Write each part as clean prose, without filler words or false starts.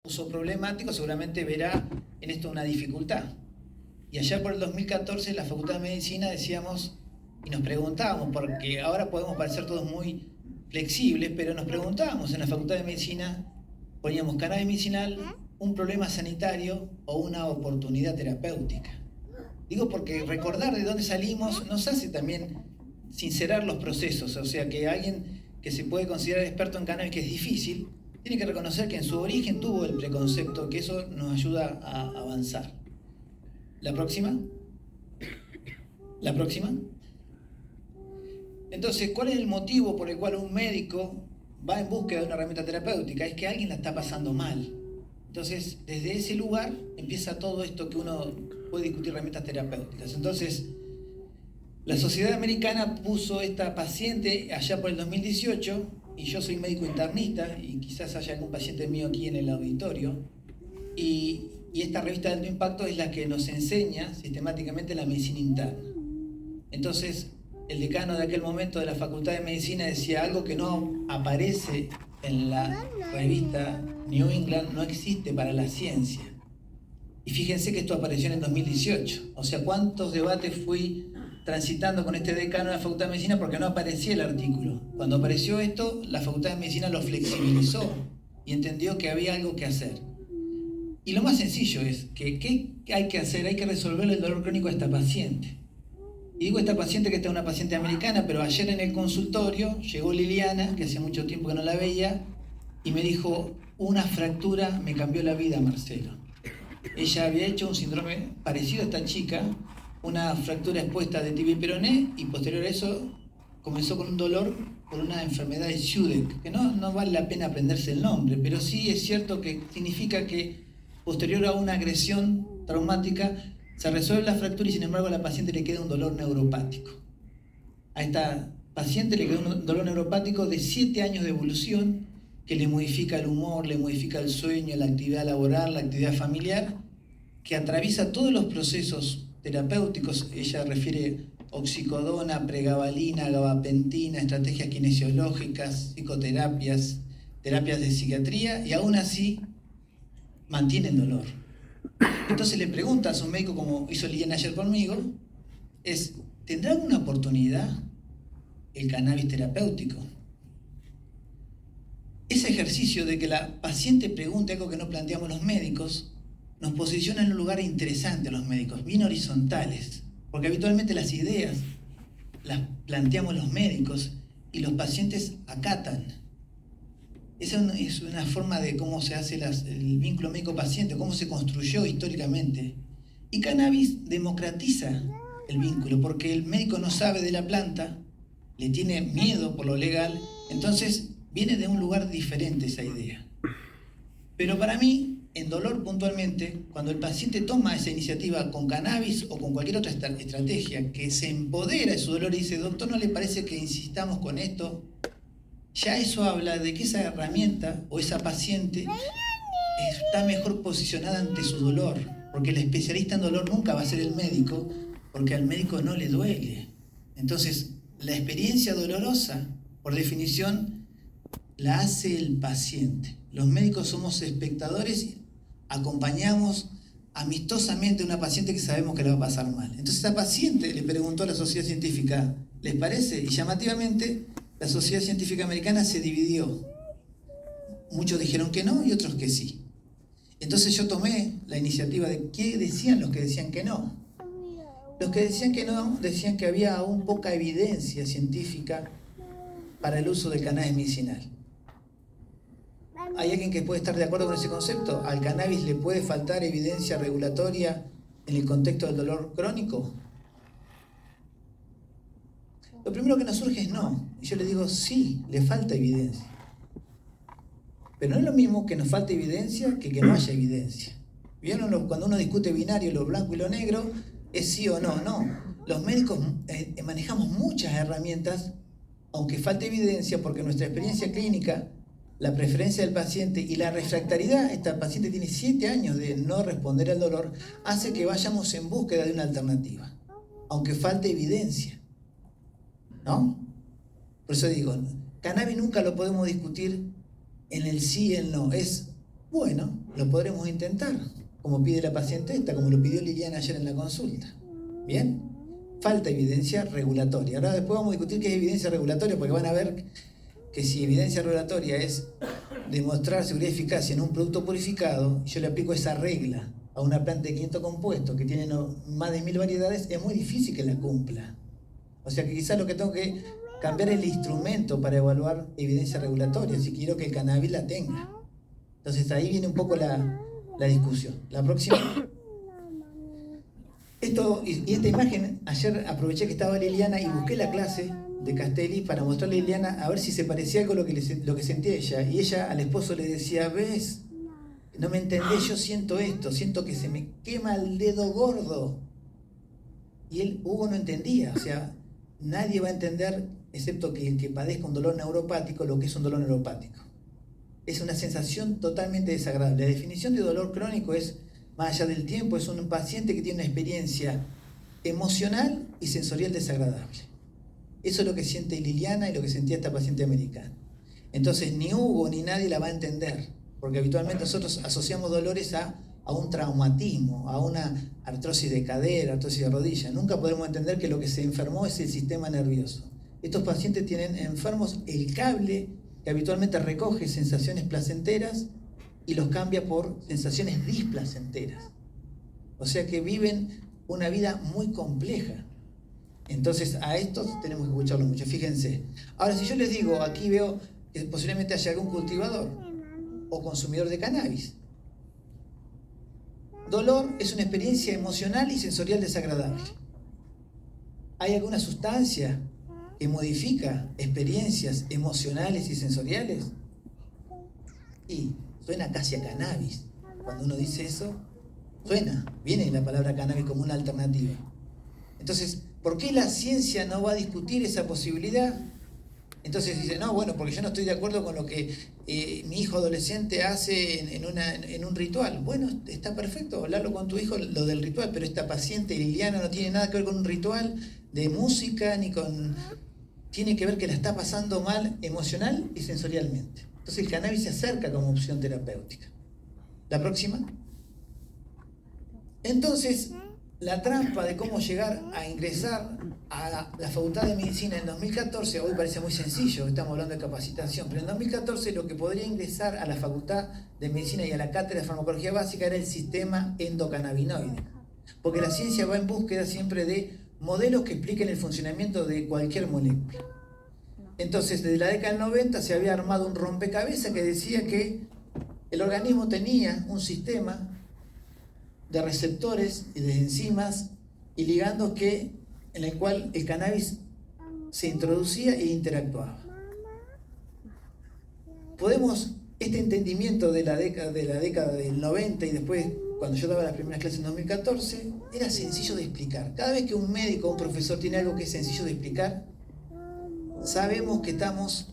uso problemático, seguramente verá en esto una dificultad. Y allá por el 2014 en la Facultad de Medicina decíamos y nos preguntábamos, porque ahora podemos parecer todos muy flexibles, pero nos preguntábamos en la Facultad de Medicina, poníamos cannabis medicinal, un problema sanitario o una oportunidad terapéutica. Digo porque recordar de dónde salimos nos hace también sincerar los procesos, o sea que alguien que se puede considerar experto en cannabis, que es difícil, tiene que reconocer que en su origen tuvo el preconcepto, que eso nos ayuda a avanzar. ¿La próxima? ¿La próxima? Entonces, ¿cuál es el motivo por el cual un médico va en búsqueda de una herramienta terapéutica? Es que alguien la está pasando mal. Entonces, desde ese lugar empieza todo esto que uno puede discutir herramientas terapéuticas. Entonces, la Sociedad Americana puso esta paciente allá por el 2018, y yo soy médico internista, y quizás haya algún paciente mío aquí en el auditorio, y esta revista de alto impacto es la que nos enseña sistemáticamente la medicina interna. Entonces, el decano de aquel momento de la Facultad de Medicina decía algo que no aparece en la revista New England, no existe para la ciencia. Y fíjense que esto apareció en el 2018. O sea, ¿cuántos debates fui transitando con este decano de la Facultad de Medicina porque no aparecía el artículo? Cuando apareció esto, la Facultad de Medicina lo flexibilizó y entendió que había algo que hacer. Y lo más sencillo es que, ¿qué hay que hacer? Hay que resolver el dolor crónico de esta paciente. Y digo esta paciente que está una paciente americana, pero ayer en el consultorio llegó Liliana, que hace mucho tiempo que no la veía, y me dijo, una fractura me cambió la vida, Marcelo. Ella había hecho un síndrome parecido a esta chica, una fractura expuesta de tibia y peroné, y posterior a eso comenzó con un dolor por una enfermedad de Sudek, que no vale la pena aprenderse el nombre, pero sí es cierto que significa que posterior a una agresión traumática se resuelve la fractura y sin embargo a la paciente le queda un dolor neuropático. A esta paciente le queda un dolor neuropático de 7 años de evolución que le modifica el humor, le modifica el sueño, la actividad laboral, la actividad familiar, que atraviesa todos los procesos terapéuticos. Ella refiere oxicodona, pregabalina, gabapentina, estrategias kinesiológicas, psicoterapias, terapias de psiquiatría, y aún así mantiene el dolor. Entonces le pregunta a su médico, como hizo Liliana ayer conmigo, ¿tendrá alguna oportunidad el cannabis terapéutico? Ese ejercicio de que la paciente pregunte algo que no planteamos los médicos, nos posiciona en un lugar interesante a los médicos, bien horizontales, porque habitualmente las ideas las planteamos los médicos y los pacientes acatan. Esa es una forma de cómo se hace el vínculo médico-paciente, cómo se construyó históricamente. Y cannabis democratiza el vínculo, porque el médico no sabe de la planta, le tiene miedo por lo legal, entonces viene de un lugar diferente esa idea. Pero para mí, en dolor puntualmente, cuando el paciente toma esa iniciativa con cannabis o con cualquier otra estrategia, que se empodera de su dolor y dice, doctor, ¿no le parece que insistamos con esto? Ya eso habla de que esa herramienta o esa paciente está mejor posicionada ante su dolor, porque el especialista en dolor nunca va a ser el médico, porque al médico no le duele. Entonces, la experiencia dolorosa, por definición, la hace el paciente. Los médicos somos espectadores, acompañamos amistosamente a una paciente que sabemos que la va a pasar mal. Entonces, esa paciente le preguntó a la sociedad científica, ¿les parece? Y llamativamente, la Sociedad Científica Americana se dividió. Muchos dijeron que no y otros que sí. Entonces yo tomé la iniciativa de qué decían los que decían que no. Los que decían que no decían que había aún poca evidencia científica para el uso del cannabis medicinal. ¿Hay alguien que puede estar de acuerdo con ese concepto? ¿Al cannabis le puede faltar evidencia regulatoria en el contexto del dolor crónico? Lo primero que nos surge es no. Y yo le digo, sí, le falta evidencia. Pero no es lo mismo que nos falte evidencia que no haya evidencia. ¿Vieron cuando uno discute binario, lo blanco y lo negro? ¿Es sí o no? No. Los médicos manejamos muchas herramientas, aunque falte evidencia, porque nuestra experiencia clínica, la preferencia del paciente y la refractariedad, esta paciente tiene 7 años de no responder al dolor, hace que vayamos en búsqueda de una alternativa, aunque falte evidencia. ¿No? Por eso digo, cannabis nunca lo podemos discutir en el sí y el no. Es, bueno, lo podremos intentar, como pide la paciente esta, como lo pidió Liliana ayer en la consulta. ¿Bien? Falta evidencia regulatoria. Ahora después vamos a discutir qué es evidencia regulatoria, porque van a ver que si evidencia regulatoria es demostrar seguridad y eficacia en un producto purificado, y yo le aplico esa regla a una planta de 500 compuestos que tiene más de 1000 variedades, es muy difícil que la cumpla. O sea que quizás lo que tengo que cambiar es el instrumento para evaluar evidencia regulatoria, si quiero que el cannabis la tenga. Entonces ahí viene un poco la discusión. La próxima. Esta imagen, ayer aproveché que estaba Liliana y busqué la clase de Castelli para mostrarle a Liliana a ver si se parecía algo a lo que sentía ella. Y ella al esposo le decía, ¿ves? No me entendés, yo siento esto, siento que se me quema el dedo gordo. Y Hugo no entendía, o sea, nadie va a entender, excepto que el que padezca un dolor neuropático, lo que es un dolor neuropático. Es una sensación totalmente desagradable. La definición de dolor crónico es, más allá del tiempo, es un paciente que tiene una experiencia emocional y sensorial desagradable. Eso es lo que siente Liliana y lo que sentía esta paciente americana. Entonces ni Hugo ni nadie la va a entender, porque habitualmente nosotros asociamos dolores a un traumatismo, a una artrosis de cadera, artrosis de rodilla. Nunca podremos entender que lo que se enfermó es el sistema nervioso. Estos pacientes tienen enfermos el cable que habitualmente recoge sensaciones placenteras y los cambia por sensaciones displacenteras. O sea que viven una vida muy compleja. Entonces a estos tenemos que escucharlo mucho, fíjense. Ahora, si yo les digo, aquí veo que posiblemente haya algún cultivador o consumidor de cannabis. Dolor es una experiencia emocional y sensorial desagradable. ¿Hay alguna sustancia que modifica experiencias emocionales y sensoriales? Y suena casi a cannabis. Cuando uno dice eso, viene la palabra cannabis como una alternativa. Entonces, ¿por qué la ciencia no va a discutir esa posibilidad? Entonces dice, no, bueno, porque yo no estoy de acuerdo con lo que mi hijo adolescente hace en un ritual. Bueno, está perfecto, hablarlo con tu hijo, lo del ritual, pero esta paciente Liliana no tiene nada que ver con un ritual de música, ni con... Tiene que ver que la está pasando mal emocional y sensorialmente. Entonces el cannabis se acerca como opción terapéutica. La próxima. Entonces, la trampa de cómo llegar a ingresar a la Facultad de Medicina en 2014, hoy parece muy sencillo, estamos hablando de capacitación, pero en 2014 lo que podría ingresar a la Facultad de Medicina y a la Cátedra de Farmacología Básica era el sistema endocannabinoide. Porque la ciencia va en búsqueda siempre de modelos que expliquen el funcionamiento de cualquier molécula. Entonces, desde la década del 90 se había armado un rompecabezas que decía que el organismo tenía un sistema de receptores y de enzimas y ligandos en el cual el cannabis se introducía e interactuaba. Este entendimiento de la década del 90 y después, cuando yo daba las primeras clases en 2014, era sencillo de explicar. Cada vez que un médico o un profesor tiene algo que es sencillo de explicar, sabemos que estamos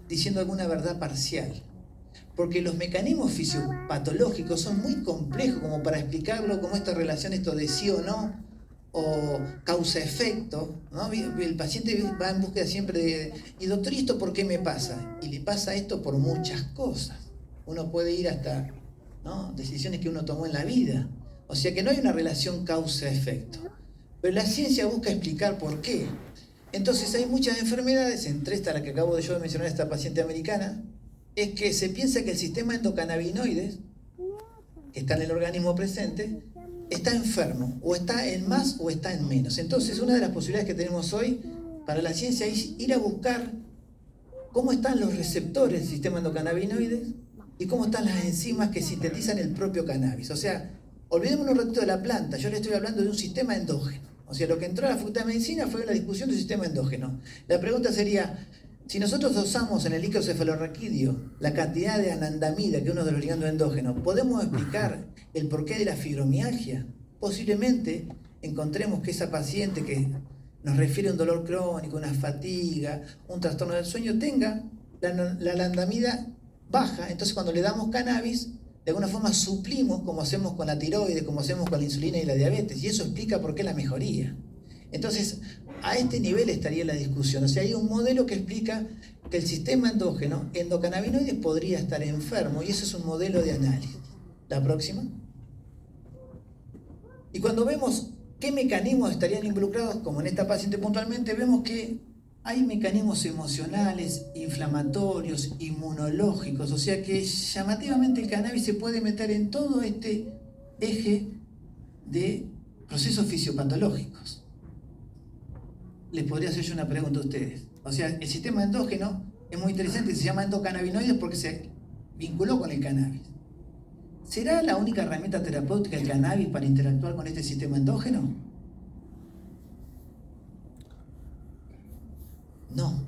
diciendo alguna verdad parcial. Porque los mecanismos fisiopatológicos son muy complejos como para explicarlo, como esta relación, esto de sí o no, o causa-efecto, ¿no? El paciente va en búsqueda siempre de, y doctor, ¿y esto por qué me pasa? Y le pasa esto por muchas cosas. Uno puede ir hasta, ¿no?, decisiones que uno tomó en la vida. O sea que no hay una relación causa-efecto. Pero la ciencia busca explicar por qué. Entonces hay muchas enfermedades, entre esta la que acabo de yo mencionar, esta paciente americana, es que se piensa que el sistema endocannabinoides, que está en el organismo presente, está enfermo, o está en más o está en menos. Entonces, una de las posibilidades que tenemos hoy para la ciencia es ir a buscar cómo están los receptores del sistema endocannabinoides y cómo están las enzimas que sintetizan el propio cannabis. O sea, olvidémonos un ratito de la planta, yo le estoy hablando de un sistema endógeno. O sea, lo que entró a la Facultad de Medicina fue la discusión del sistema endógeno. La pregunta sería, si nosotros dosamos en el líquido cefalorraquídeo la cantidad de anandamida, que es uno de los ligandos endógenos, ¿podemos explicar el porqué de la fibromialgia? Posiblemente encontremos que esa paciente que nos refiere a un dolor crónico, una fatiga, un trastorno del sueño, tenga la anandamida baja. Entonces cuando le damos cannabis, de alguna forma suplimos, como hacemos con la tiroides, como hacemos con la insulina y la diabetes, y eso explica por qué la mejoría. Entonces, a este nivel estaría la discusión. O sea, hay un modelo que explica que el sistema endógeno, endocannabinoides, podría estar enfermo, y eso es un modelo de análisis. La próxima. Y cuando vemos qué mecanismos estarían involucrados, como en esta paciente puntualmente, vemos que hay mecanismos emocionales, inflamatorios, inmunológicos, o sea que llamativamente el cannabis se puede meter en todo este eje de procesos fisiopatológicos. Les podría hacer yo una pregunta a ustedes. O sea, el sistema endógeno es muy interesante, se llama endocannabinoides porque se vinculó con el cannabis. ¿Será la única herramienta terapéutica el cannabis para interactuar con este sistema endógeno? No.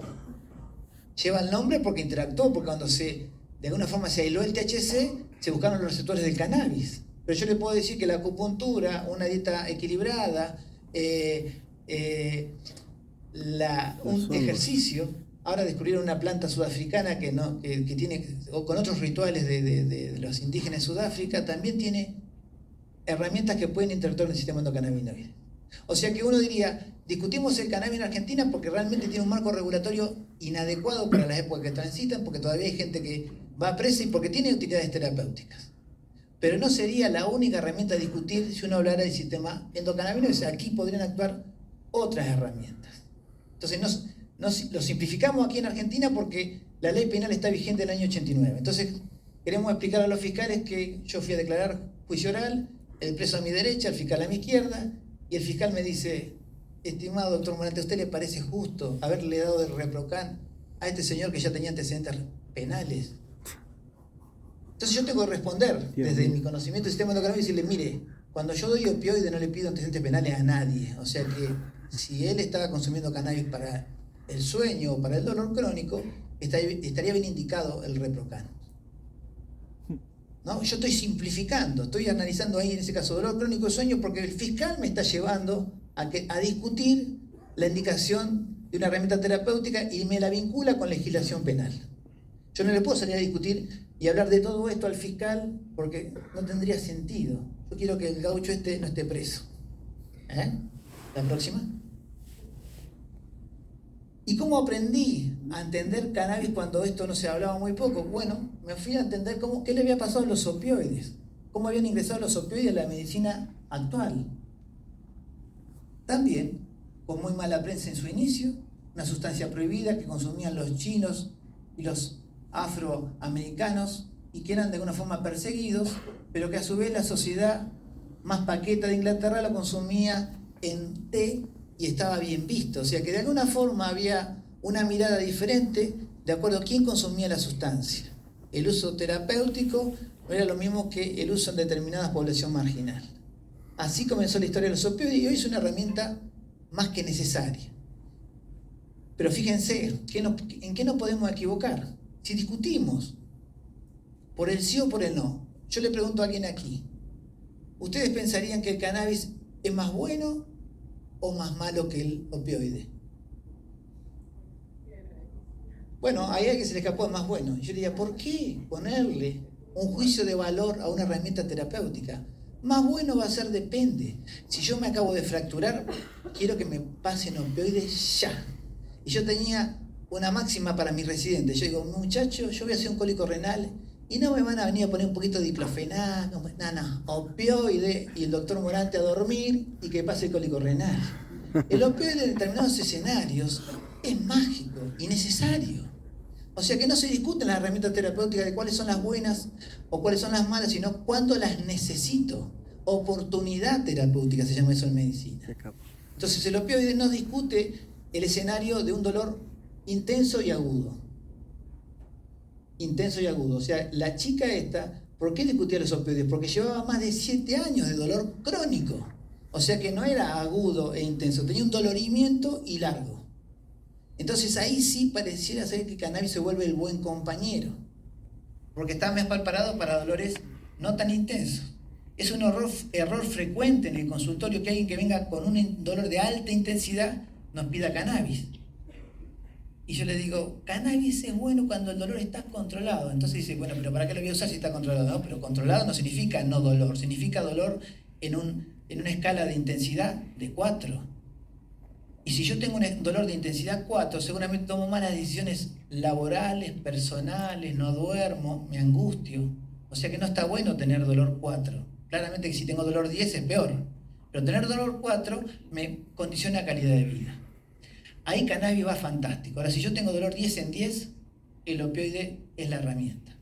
Lleva el nombre porque interactuó, porque cuando de alguna forma se aisló el THC, se buscaron los receptores del cannabis. Pero yo le puedo decir que la acupuntura, una dieta equilibrada, un ejercicio. Ahora descubrieron una planta sudafricana que tiene, o con otros rituales de los indígenas de Sudáfrica, también tiene herramientas que pueden interactuar en el sistema endocannabinoide. O sea que uno diría, discutimos el cannabis en Argentina porque realmente tiene un marco regulatorio inadecuado para las épocas que transitan, porque todavía hay gente que va presa y porque tiene utilidades terapéuticas. Pero no sería la única herramienta a discutir si uno hablara del sistema endocannabinoide. Aquí podrían actuar otras herramientas. Entonces, lo simplificamos aquí en Argentina porque la ley penal está vigente en el año 89. Entonces, queremos explicar a los fiscales que yo fui a declarar juicio oral, el preso a mi derecha, el fiscal a mi izquierda, y el fiscal me dice, estimado doctor Morante, ¿a usted le parece justo haberle dado el Reprocan a este señor que ya tenía antecedentes penales? Entonces yo tengo que responder desde mi conocimiento del sistema endocannabinoide y decirle, mire, cuando yo doy opioide no le pido antecedentes penales a nadie. O sea que si él estaba consumiendo cannabis para el sueño o para el dolor crónico, estaría bien indicado el Reprocan. ¿No? Yo estoy simplificando, estoy analizando ahí en ese caso dolor crónico y sueño porque el fiscal me está llevando a discutir la indicación de una herramienta terapéutica y me la vincula con legislación penal. Yo no le puedo salir a discutir y hablar de todo esto al fiscal porque no tendría sentido. Yo quiero que el gaucho no esté preso. La próxima. ¿Y cómo aprendí a entender cannabis cuando esto no se hablaba muy poco? Bueno, me fui a entender qué le había pasado a los opioides, cómo habían ingresado los opioides a la medicina actual. También, con muy mala prensa en su inicio, una sustancia prohibida que consumían los chinos y los afroamericanos y que eran de alguna forma perseguidos, pero que a su vez la sociedad más paqueta de Inglaterra lo consumía en té y estaba bien visto. O sea que de alguna forma había una mirada diferente de acuerdo a quién consumía la sustancia. El uso terapéutico no era lo mismo que el uso en determinada población marginal. Así comenzó la historia de los opioides y hoy es una herramienta más que necesaria. Pero fíjense, ¿en qué nos podemos equivocar? Si discutimos por el sí o por el no, yo le pregunto a alguien aquí, ¿ustedes pensarían que el cannabis es más bueno o más malo que el opioide? Bueno, hay alguien que se le escapó, es más bueno. Yo diría, ¿por qué ponerle un juicio de valor a una herramienta terapéutica? Más bueno va a ser, depende. Si yo me acabo de fracturar, quiero que me pasen opioides ya. Y yo tenía una máxima para mis residentes. Yo digo, muchachos, yo voy a hacer un cólico renal y no me van a venir a poner un poquito de diclofenac, no, opioide y el doctor Morante a dormir y que pase el cólico renal. El opioide en determinados escenarios es mágico y necesario. O sea que no se discuten las herramientas terapéuticas de cuáles son las buenas o cuáles son las malas, sino cuándo las necesito. Oportunidad terapéutica se llama eso en medicina. Entonces el opioide no discute el escenario de un dolor intenso y agudo. Intenso y agudo. O sea, la chica esta, ¿por qué discutía los opioides? Porque llevaba más de 7 años de dolor crónico. O sea que no era agudo e intenso, tenía un dolorimiento y largo. Entonces ahí sí pareciera ser que el cannabis se vuelve el buen compañero, porque está más preparado para dolores no tan intensos. Es un error frecuente en el consultorio que alguien que venga con un dolor de alta intensidad nos pida cannabis. Y yo le digo, cannabis es bueno cuando el dolor está controlado. Entonces dice, bueno, pero ¿para qué lo voy a usar si está controlado? No, pero controlado no significa no dolor, significa dolor en una escala de intensidad de 4. Y si yo tengo un dolor de intensidad 4, seguramente tomo malas decisiones laborales, personales, no duermo, me angustio. O sea que no está bueno tener dolor 4. Claramente que si tengo dolor 10 es peor. Pero tener dolor 4 me condiciona calidad de vida. Ahí cannabis va fantástico. Ahora, si yo tengo dolor 10 en 10, el opioide es la herramienta.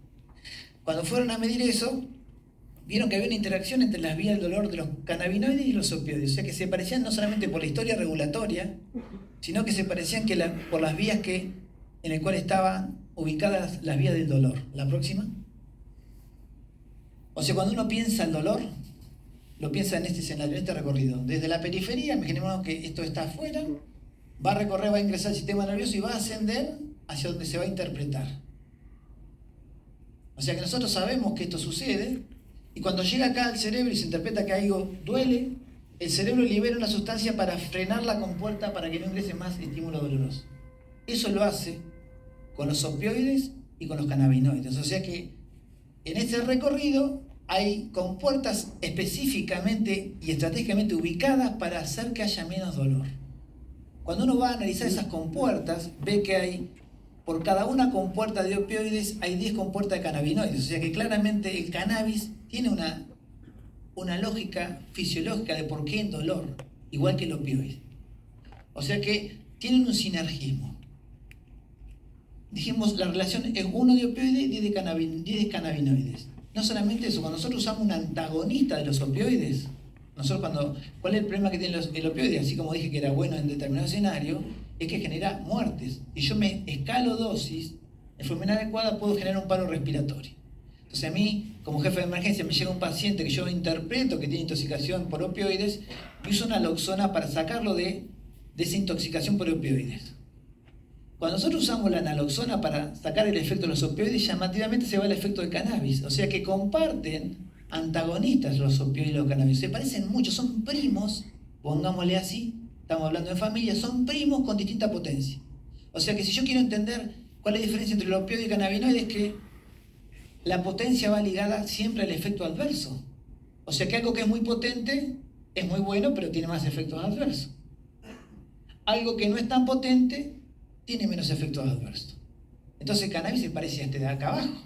Cuando fueron a medir eso, vieron que había una interacción entre las vías del dolor de los cannabinoides y los opioides. O sea que se parecían no solamente por la historia regulatoria, sino que se parecían por las vías en las cuales estaban ubicadas las vías del dolor. La próxima. O sea, cuando uno piensa el dolor, lo piensa en este escenario, en este recorrido. Desde la periferia, imaginemos que esto está afuera, va a recorrer, va a ingresar al sistema nervioso y va a ascender hacia donde se va a interpretar. O sea que nosotros sabemos que esto sucede, y cuando llega acá al cerebro y se interpreta que algo duele, el cerebro libera una sustancia para frenar la compuerta para que no ingrese más estímulo doloroso. Eso lo hace con los opioides y con los cannabinoides. O sea que en este recorrido hay compuertas específicamente y estratégicamente ubicadas para hacer que haya menos dolor. Cuando uno va a analizar esas compuertas, ve que hay, por cada una compuerta de opioides, hay 10 compuertas de cannabinoides. O sea que claramente el cannabis tiene una lógica fisiológica de por qué el dolor, igual que el opioide. O sea que tienen un sinergismo. Dijimos, la relación es 1 de opioide y 10 de cannabinoides. No solamente eso, cuando nosotros usamos un antagonista de los opioides, ¿cuál es el problema que tiene el opioide? Así como dije que era bueno en determinado escenario, es que genera muertes. Si yo me escalo dosis, de forma inadecuada, puedo generar un paro respiratorio. Entonces a mí, como jefe de emergencia, me llega un paciente que yo interpreto que tiene intoxicación por opioides, y uso naloxona para sacarlo de esa intoxicación por opioides. Cuando nosotros usamos la naloxona para sacar el efecto de los opioides, llamativamente se va el efecto del cannabis. O sea que comparten antagonistas los opioides y los cannabis. Se parecen mucho, son primos, pongámosle así, estamos hablando de familia, son primos con distinta potencia. O sea que si yo quiero entender cuál es la diferencia entre el opioide y el cannabinoide, es que la potencia va ligada siempre al efecto adverso. O sea que algo que es muy potente es muy bueno, pero tiene más efectos adversos. Algo que no es tan potente tiene menos efectos adversos. Entonces el cannabis se parece a este de acá abajo.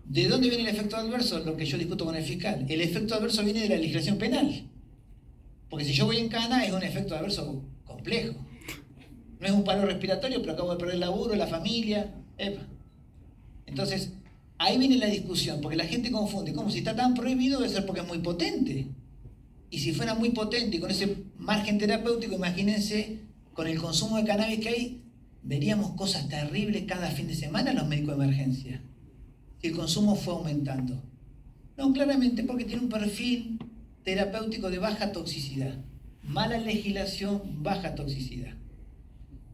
¿De dónde viene el efecto adverso? Lo que yo discuto con el fiscal. El efecto adverso viene de la legislación penal. Porque si yo voy en cana es un efecto adverso complejo. No es un paro respiratorio, pero acabo de perder el laburo, la familia. Epa. Entonces, ahí viene la discusión, porque la gente confunde. ¿Cómo? Si está tan prohibido debe ser porque es muy potente. Y si fuera muy potente y con ese margen terapéutico, imagínense, con el consumo de cannabis que hay, veríamos cosas terribles cada fin de semana en los médicos de emergencia. Si el consumo fue aumentando. No, claramente porque tiene un perfil terapéutico de baja toxicidad. Mala legislación, baja toxicidad.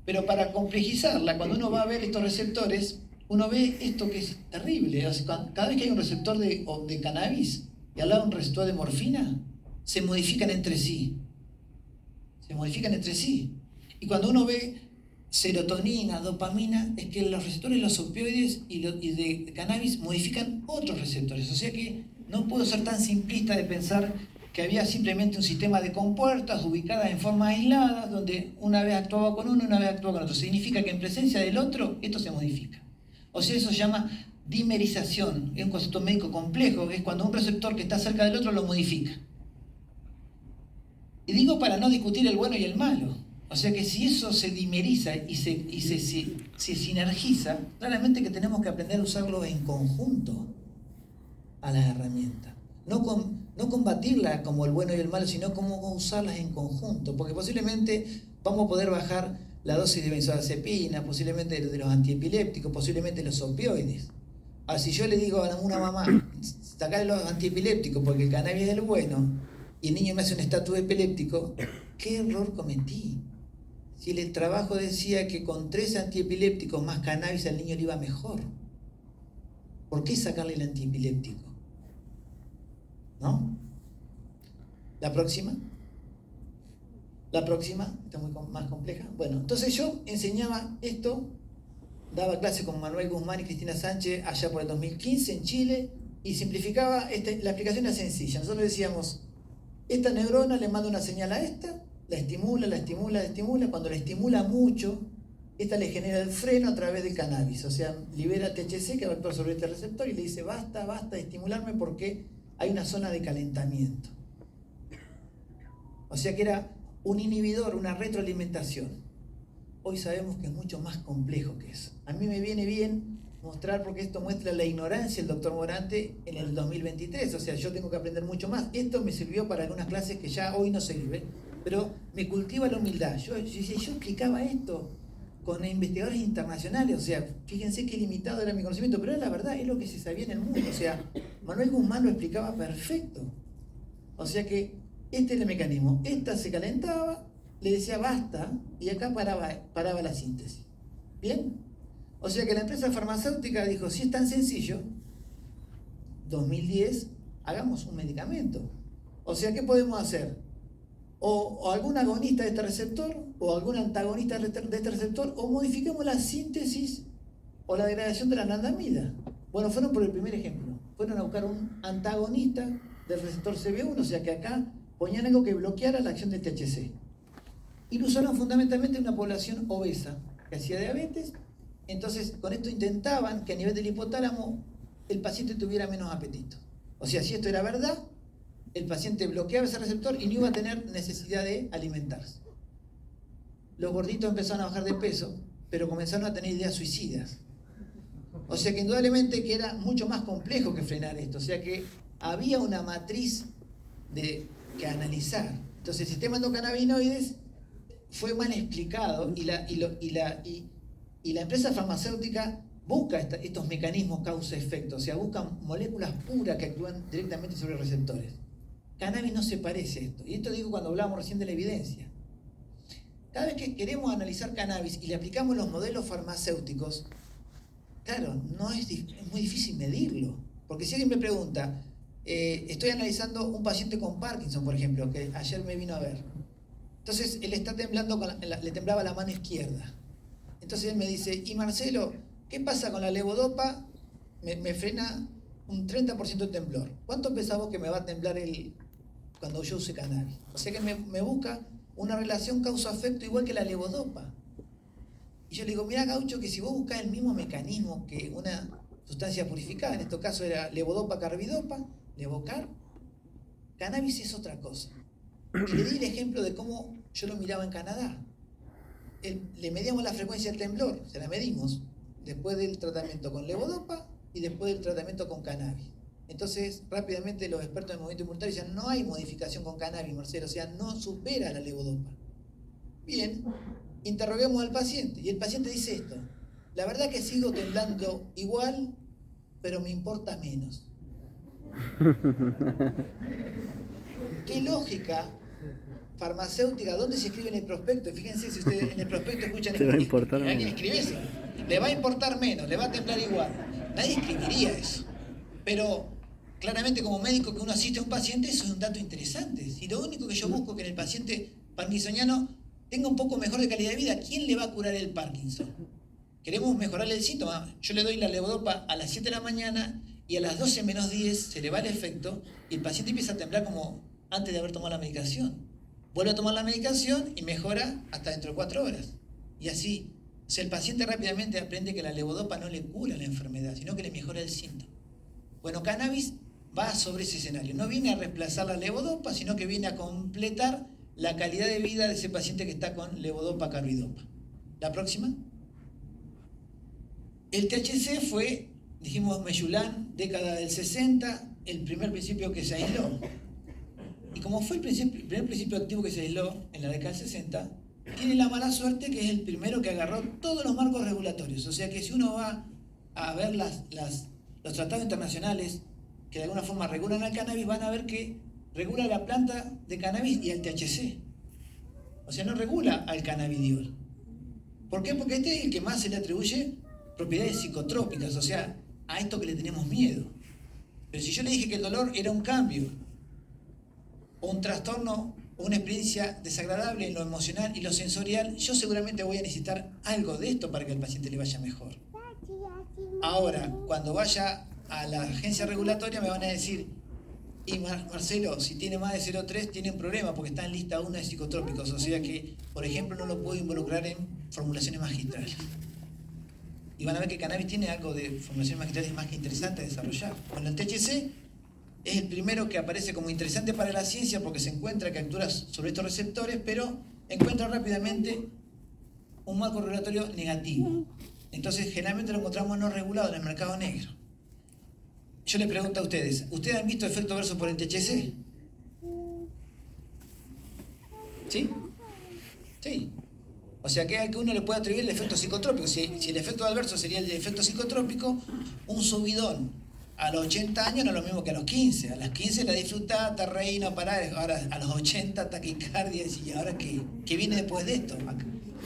Pero para complejizarla, cuando uno va a ver estos receptores, uno ve esto que es terrible. O sea, cada vez que hay un receptor de cannabis y al lado un receptor de morfina, se modifican entre sí. Se modifican entre sí. Y cuando uno ve serotonina, dopamina, es que los receptores de los opioides y de cannabis modifican otros receptores. O sea que no puedo ser tan simplista de pensar que había simplemente un sistema de compuertas ubicadas en forma aislada, donde una vez actuaba con uno y una vez actuaba con otro. Significa que en presencia del otro, esto se modifica. O sea, eso se llama dimerización. Es un concepto médico complejo, es cuando un receptor que está cerca del otro lo modifica. Y digo para no discutir el bueno y el malo. O sea que si eso se dimeriza y se sinergiza, claramente que tenemos que aprender a usarlo en conjunto a las herramientas. No combatirlas como el bueno y el malo, sino cómo usarlas en conjunto. Porque posiblemente vamos a poder bajar la dosis de benzodiazepina, posiblemente de los antiepilépticos, posiblemente los opioides. Ahora, si yo le digo a una mamá, sacarle los antiepilépticos porque el cannabis es el bueno, y el niño me hace un estatus epiléptico, ¿qué error cometí? Si el trabajo decía que con 3 antiepilépticos más cannabis al niño le iba mejor, ¿por qué sacarle el antiepiléptico? ¿No? La próxima, está más compleja. Bueno, entonces yo enseñaba esto, daba clase con Manuel Guzmán y Cristina Sánchez allá por el 2015 en Chile, y simplificaba, la explicación era sencilla. Nosotros decíamos, esta neurona le manda una señal a esta, la estimula, cuando la estimula mucho, esta le genera el freno a través del cannabis, o sea, libera THC que va a actuar sobre este receptor y le dice basta de estimularme porque hay una zona de calentamiento. O sea que era un inhibidor, una retroalimentación. Hoy sabemos que es mucho más complejo que eso. A mí me viene bien mostrar, porque esto muestra la ignorancia del doctor Morante en el 2023, o sea, yo tengo que aprender mucho más. Esto me sirvió para algunas clases que ya hoy no sirve, pero me cultiva la humildad. Yo explicaba esto con investigadores internacionales, o sea, fíjense qué limitado era mi conocimiento, pero era la verdad, es lo que se sabía en el mundo. O sea, Manuel Guzmán lo explicaba perfecto. O sea que este era el mecanismo. Esta se calentaba, le decía basta, y acá paraba la síntesis. ¿Bien? O sea que la empresa farmacéutica dijo, si es tan sencillo, 2010, hagamos un medicamento. O sea, ¿qué podemos hacer? O algún agonista de este receptor, o algún antagonista de este receptor, o modificamos la síntesis o la degradación de la anandamida. Bueno, fueron por el primer ejemplo. Fueron a buscar un antagonista del receptor CB1, o sea que acá ponían algo que bloqueara la acción del THC. Y lo usaron fundamentalmente en una población obesa, que hacía diabetes. Entonces, con esto intentaban que a nivel del hipotálamo el paciente tuviera menos apetito. O sea, si esto era verdad, el paciente bloqueaba ese receptor y no iba a tener necesidad de alimentarse. Los gorditos empezaron a bajar de peso, pero comenzaron a tener ideas suicidas. O sea que indudablemente que era mucho más complejo que frenar esto. O sea que había una matriz que analizar. Entonces el sistema endocannabinoides fue mal explicado y la empresa farmacéutica busca estos mecanismos causa-efecto. O sea, buscan moléculas puras que actúan directamente sobre receptores. Cannabis no se parece a esto. Y esto digo cuando hablábamos recién de la evidencia. Cada vez que queremos analizar cannabis y le aplicamos los modelos farmacéuticos, claro, es muy difícil medirlo. Porque si alguien me pregunta, estoy analizando un paciente con Parkinson, por ejemplo, que ayer me vino a ver. Entonces él está temblando, le temblaba la mano izquierda. Entonces él me dice, y Marcelo, ¿qué pasa con la levodopa? Me frena un 30% de temblor. ¿Cuánto pensás vos que me va a temblar cuando yo use cannabis? O sea que me busca una relación causa-efecto igual que la levodopa. Y yo le digo, mira Gaucho, que si vos buscás el mismo mecanismo que una sustancia purificada, en este caso era levodopa, carbidopa, levocar, cannabis es otra cosa. Y le di el ejemplo de cómo yo lo miraba en Canadá. Le medíamos la frecuencia del temblor, se la medimos después del tratamiento con levodopa y después del tratamiento con cannabis. Entonces, rápidamente los expertos en movimiento involuntario decían, no hay modificación con cannabis, Marcelo, o sea, no supera la levodopa. Bien, interroguemos al paciente y el paciente dice esto, la verdad que sigo temblando igual, pero me importa menos. ¿Qué lógica farmacéutica? ¿Dónde se escribe en el prospecto? Fíjense si ustedes en el prospecto escuchan alguien escribe eso. Le va a importar menos, le va a temblar igual. Nadie escribiría eso. Pero claramente como médico que uno asiste a un paciente, eso es un dato interesante. Si lo único que yo busco es que en el paciente parkinsoniano tenga un poco mejor de calidad de vida, ¿quién le va a curar el Parkinson? Queremos mejorarle el síntoma. Yo le doy la levodopa a las 7 de la mañana y a las 12 menos 10 se le va el efecto y el paciente empieza a temblar como antes de haber tomado la medicación. Vuelve a tomar la medicación y mejora hasta dentro de 4 horas. Y así, o sea, el paciente rápidamente aprende que la levodopa no le cura la enfermedad, sino que le mejora el síntoma. Bueno, cannabis va sobre ese escenario. No viene a reemplazar la levodopa, sino que viene a completar la calidad de vida de ese paciente que está con levodopa, carbidopa. La próxima. El THC fue, dijimos, Meyulán, década del 60, el primer principio que se aisló. Y como fue el primer principio activo que se aisló en la década del 60, tiene la mala suerte que es el primero que agarró todos los marcos regulatorios. O sea que si uno va a ver los tratados internacionales que de alguna forma regulan al cannabis, van a ver que regula la planta de cannabis y al THC. O sea, no regula al cannabidiol. ¿Por qué? Porque este es el que más se le atribuye propiedades psicotrópicas, o sea, a esto que le tenemos miedo. Pero si yo le dije que el dolor era un cambio, o un trastorno, o una experiencia desagradable en lo emocional y lo sensorial, yo seguramente voy a necesitar algo de esto para que al paciente le vaya mejor. Ahora, cuando vaya a la agencia regulatoria me van a decir, y Marcelo, si tiene más de 0,3 tiene un problema porque está en lista 1 de psicotrópicos, o sea que, por ejemplo, no lo puedo involucrar en formulaciones magistrales. Y van a ver que el cannabis tiene algo de formulaciones magistrales más que interesante a desarrollar. Bueno, el THC es el primero que aparece como interesante para la ciencia porque se encuentra que actúa sobre estos receptores, pero encuentra rápidamente un marco regulatorio negativo. Entonces, generalmente lo encontramos no regulado en el mercado negro. Yo les pregunto a ustedes, ¿ustedes han visto efecto adverso por el THC? ¿Sí? Sí. O sea que uno le puede atribuir el efecto psicotrópico. Si el efecto adverso sería el de efecto psicotrópico, un subidón a los 80 años no es lo mismo que a los 15. A los 15 la disfrutás, te reís, no parás. Ahora a los 80 taquicardia, y ahora ¿qué viene después de esto?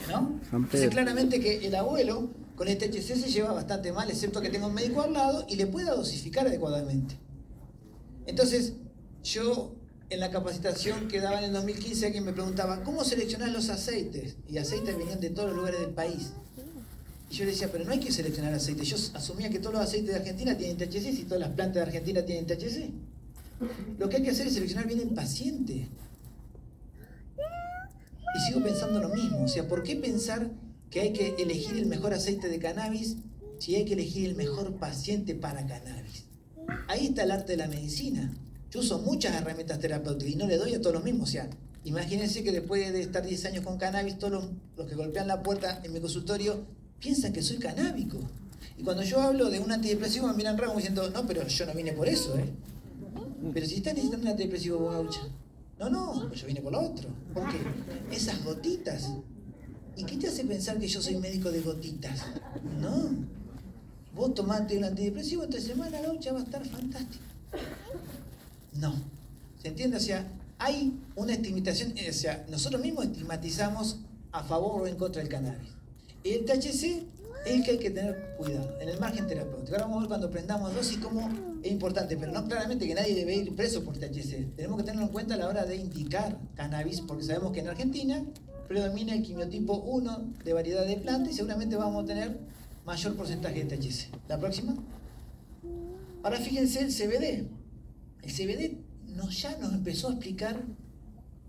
¿No? Entonces claramente que el abuelo con el THC se lleva bastante mal, excepto que tenga un médico al lado y le pueda dosificar adecuadamente. Entonces, yo en la capacitación que daba en el 2015, alguien me preguntaba, ¿cómo seleccionar los aceites? Y aceites venían de todos los lugares del país. Y yo le decía, pero no hay que seleccionar aceites. Yo asumía que todos los aceites de Argentina tienen THC, si todas las plantas de Argentina tienen THC. Lo que hay que hacer es seleccionar bien el paciente. Y sigo pensando lo mismo. O sea, ¿por qué pensar que hay que elegir el mejor aceite de cannabis si hay que elegir el mejor paciente para cannabis? Ahí está el arte de la medicina. Yo uso muchas herramientas terapéuticas y no le doy a todos los mismos. O sea, imagínense que después de estar 10 años con cannabis, todos los que golpean la puerta en mi consultorio piensan que soy canábico. Y cuando yo hablo de un antidepresivo me miran raro como diciendo, no, pero yo no vine por eso, ¿eh? Pero si estás necesitando un antidepresivo, vos, Gaucha. No, pues yo vine por lo otro. ¿Por qué? Esas gotitas. ¿Y qué te hace pensar que yo soy médico de gotitas? No. Vos tomate un antidepresivo, en 3 semanas, Gaucha, va a estar fantástico. No. ¿Se entiende? O sea, hay una estigmatización, o sea, nosotros mismos estigmatizamos a favor o en contra del cannabis. El THC es el que hay que tener cuidado, en el margen terapéutico. Ahora vamos a ver cuando aprendamos dosis cómo es importante, pero no claramente que nadie debe ir preso por THC. Tenemos que tenerlo en cuenta a la hora de indicar cannabis, porque sabemos que en Argentina predomina el quimiotipo 1 de variedad de planta y seguramente vamos a tener mayor porcentaje de THC. ¿La próxima? Ahora fíjense el CBD. El CBD ya nos empezó a explicar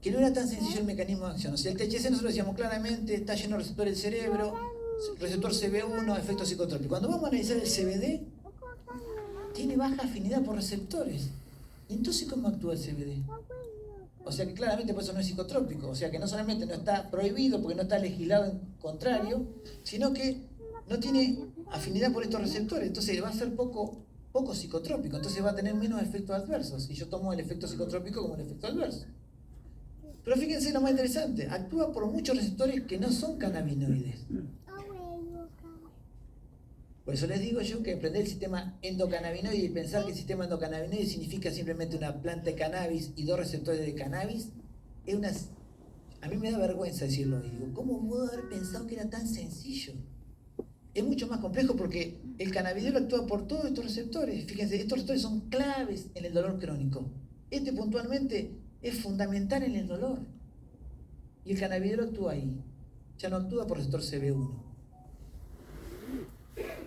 que no era tan sencillo el mecanismo de acción. O sea, el THC nosotros decíamos claramente, está lleno de receptores del cerebro, receptor CB1, efecto psicotrópico. Cuando vamos a analizar el CBD, tiene baja afinidad por receptores. ¿Y entonces cómo actúa el CBD? O sea que claramente por eso no es psicotrópico. O sea que no solamente no está prohibido porque no está legislado en contrario, sino que no tiene afinidad por estos receptores. Entonces va a ser poco psicotrópico. Entonces va a tener menos efectos adversos. Y yo tomo el efecto psicotrópico como un efecto adverso. Pero fíjense lo más interesante. Actúa por muchos receptores que no son cannabinoides. Por eso les digo yo que aprender el sistema endocannabinoide y pensar que el sistema endocannabinoide significa simplemente una planta de cannabis y 2 receptores de cannabis, a mí me da vergüenza decirlo. Y digo, ¿cómo puedo haber pensado que era tan sencillo? Es mucho más complejo porque el cannabidiol actúa por todos estos receptores. Fíjense, estos receptores son claves en el dolor crónico. Este puntualmente es fundamental en el dolor. Y el cannabidiol actúa ahí. Ya no actúa por receptor CB1.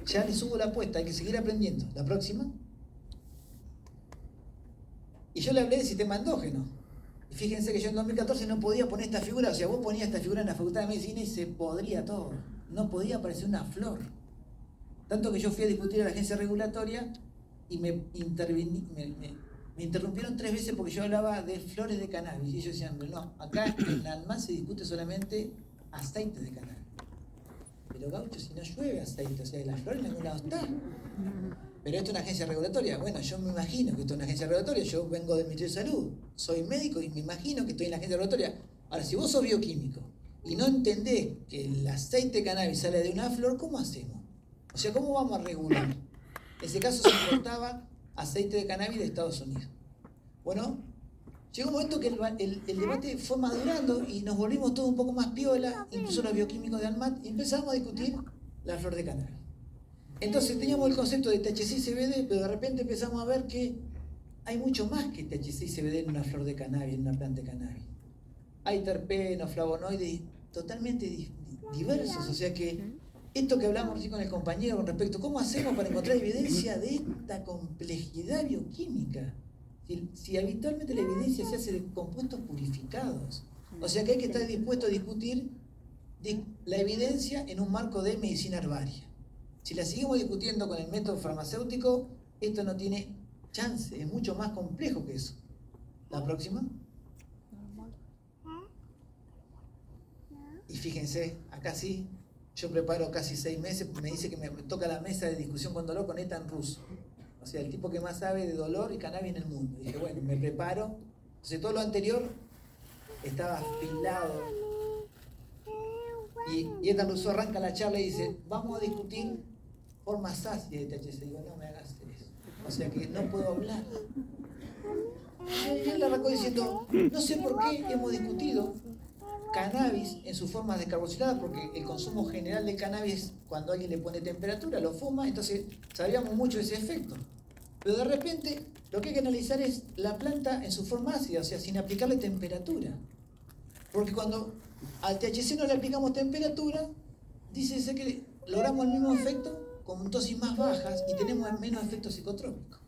Ya le subo la apuesta, hay que seguir aprendiendo. La próxima. Y yo le hablé del sistema endógeno. Y fíjense que yo en 2014 no podía poner esta figura. O sea, vos ponías esta figura en la Facultad de Medicina y se podría todo. No podía aparecer una flor. Tanto que yo fui a discutir a la agencia regulatoria y me interrumpieron 3 veces porque yo hablaba de flores de cannabis. Y ellos decían, no, acá en la ANMAT se discute solamente aceite de cannabis. Pero Gaucho, si no llueve aceite, o sea, la flor en ningún lado está. Pero esto es una agencia regulatoria. Bueno, yo me imagino que esto es una agencia regulatoria. Yo vengo del Ministerio de Salud, soy médico y me imagino que estoy en la agencia regulatoria. Ahora, si vos sos bioquímico y no entendés que el aceite de cannabis sale de una flor, ¿cómo hacemos? O sea, ¿cómo vamos a regular? En ese caso se importaba aceite de cannabis de Estados Unidos. Bueno, llegó un momento que el debate fue madurando y nos volvimos todos un poco más piola, incluso los bioquímicos de ANMAT, y empezamos a discutir la flor de cannabis. Entonces teníamos el concepto de THC y CBD, pero de repente empezamos a ver que hay mucho más que THC y CBD en una flor de cannabis, en una planta de cannabis. Hay terpenos, flavonoides totalmente diversos, o sea que esto que hablamos recién con el compañero con respecto a cómo hacemos para encontrar evidencia de esta complejidad bioquímica. Si habitualmente la evidencia se hace de compuestos purificados, o sea que hay que estar dispuesto a discutir la evidencia en un marco de medicina herbaria. Si la seguimos discutiendo con el método farmacéutico, esto no tiene chance, es mucho más complejo que eso. La próxima. Y fíjense, acá sí, yo preparo casi 6 meses, me dice que me toca la mesa de discusión con dolor con Ethan Russo. O sea, el tipo que más sabe de dolor y cannabis en el mundo. Y dije, bueno, me preparo. Entonces todo lo anterior estaba afilado. Y Ethan Russo arranca la charla y dice, vamos a discutir formas ácidas de THC. Digo, no me hagas eso. O sea que no puedo hablar. Y él arrancó diciendo, no sé por qué hemos discutido cannabis en sus formas descarboxiladas, porque el consumo general de cannabis, cuando alguien le pone temperatura, lo fuma, entonces sabíamos mucho de ese efecto. Pero de repente, lo que hay que analizar es la planta en su forma ácida, o sea, sin aplicarle temperatura. Porque cuando al THC no le aplicamos temperatura, dice que logramos el mismo efecto con dosis más bajas y tenemos menos efecto psicotrópico.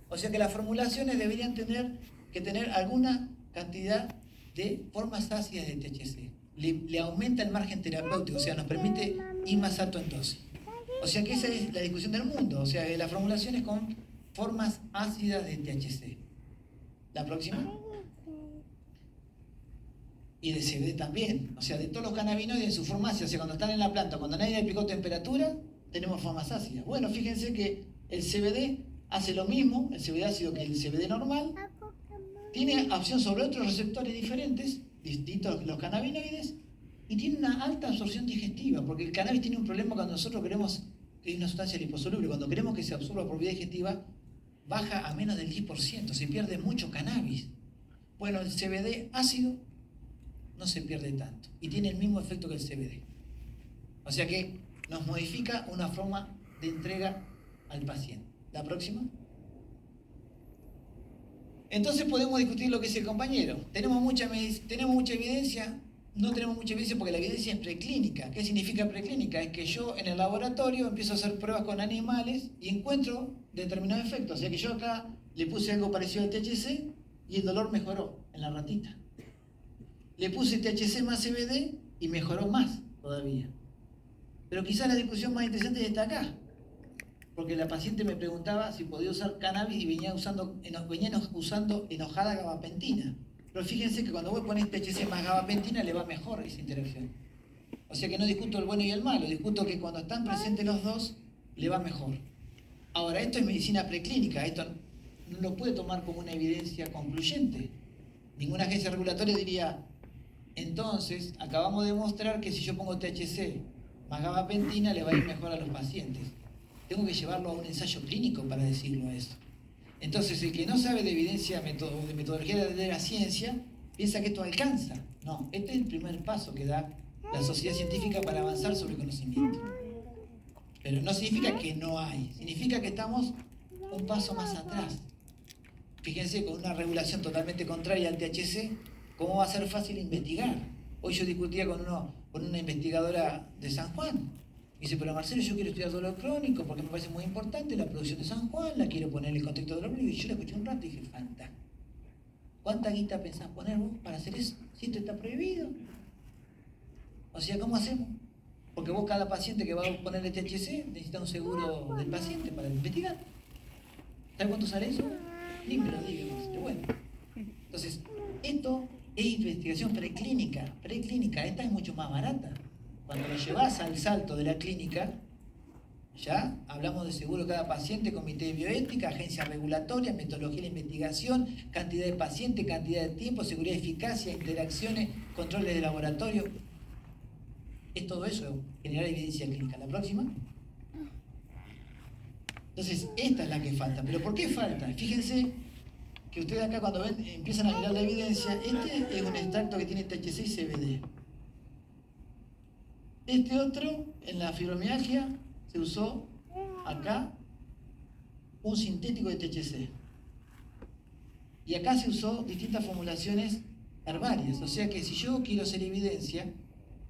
O sea que las formulaciones deberían tener alguna cantidad de formas ácidas de THC. Le aumenta el margen terapéutico, o sea, nos permite ir más alto en dosis. O sea que esa es la discusión del mundo, o sea, las formulaciones con formas ácidas de THC. La próxima. Y de CBD también, o sea, de todos los cannabinoides en su forma ácida, o sea, cuando están en la planta, cuando nadie le aplicó temperatura, tenemos formas ácidas. Bueno, fíjense que el CBD hace lo mismo, el CBD ácido, que el CBD normal, tiene acción sobre otros receptores diferentes, distintos los cannabinoides, y tiene una alta absorción digestiva, porque el cannabis tiene un problema cuando nosotros queremos, que es una sustancia liposoluble, cuando queremos que se absorba por vía digestiva, baja a menos del 10%, se pierde mucho cannabis. Bueno, el CBD ácido no se pierde tanto, y tiene el mismo efecto que el CBD. O sea que nos modifica una forma de entrega al paciente. La próxima. Entonces podemos discutir lo que dice el compañero. ¿Tenemos mucha evidencia? No tenemos mucha evidencia porque la evidencia es preclínica. ¿Qué significa preclínica? Es que yo en el laboratorio empiezo a hacer pruebas con animales y encuentro determinados efectos. O sea que yo acá le puse algo parecido al THC y el dolor mejoró en la ratita. Le puse THC más CBD y mejoró más todavía. Pero quizás la discusión más interesante está acá. Porque la paciente me preguntaba si podía usar cannabis y venían usando enojada gabapentina. Pero fíjense que cuando vos pones THC más gabapentina le va mejor esa interacción. O sea que no discuto el bueno y el malo, discuto que cuando están presentes los dos le va mejor. Ahora, esto es medicina preclínica, esto no lo puede tomar como una evidencia concluyente. Ninguna agencia regulatoria diría, entonces acabamos de demostrar que si yo pongo THC más gabapentina le va a ir mejor a los pacientes. Tengo que llevarlo a un ensayo clínico para decirlo eso. Entonces, el que no sabe de evidencia, de metodología de la ciencia, piensa que esto alcanza. No, este es el primer paso que da la sociedad científica para avanzar sobre el conocimiento. Pero no significa que no hay, significa que estamos un paso más atrás. Fíjense, con una regulación totalmente contraria al THC, ¿cómo va a ser fácil investigar? Hoy yo discutía con una investigadora de San Juan. Dice, pero Marcelo, yo quiero estudiar dolor crónico porque me parece muy importante la producción de San Juan, la quiero poner en el contexto de dolor crónico. Y yo la escuché un rato y dije, fantástico. ¿Cuánta guita pensás poner vos para hacer eso? Si esto está prohibido. O sea, ¿cómo hacemos? Porque vos, cada paciente que va a ponerle THC, necesita un seguro del paciente para investigar. ¿Sabes cuánto sale eso? Ni me lo digas. Bueno. Entonces, esto es investigación preclínica. Esta es mucho más barata. Cuando lo llevas al salto de la clínica, ya hablamos de seguro cada paciente, comité de bioética, agencia regulatoria, metodología de la investigación, cantidad de pacientes, cantidad de tiempo, seguridad y eficacia, interacciones, controles de laboratorio. Es todo eso, generar evidencia clínica. ¿La próxima? Entonces, esta es la que falta. ¿Pero por qué falta? Fíjense que ustedes acá cuando ven, empiezan a mirar la evidencia, este es un extracto que tiene THC y CBD. Este otro, en la fibromialgia, se usó acá un sintético de THC. Y acá se usó distintas formulaciones herbarias. O sea que si yo quiero hacer evidencia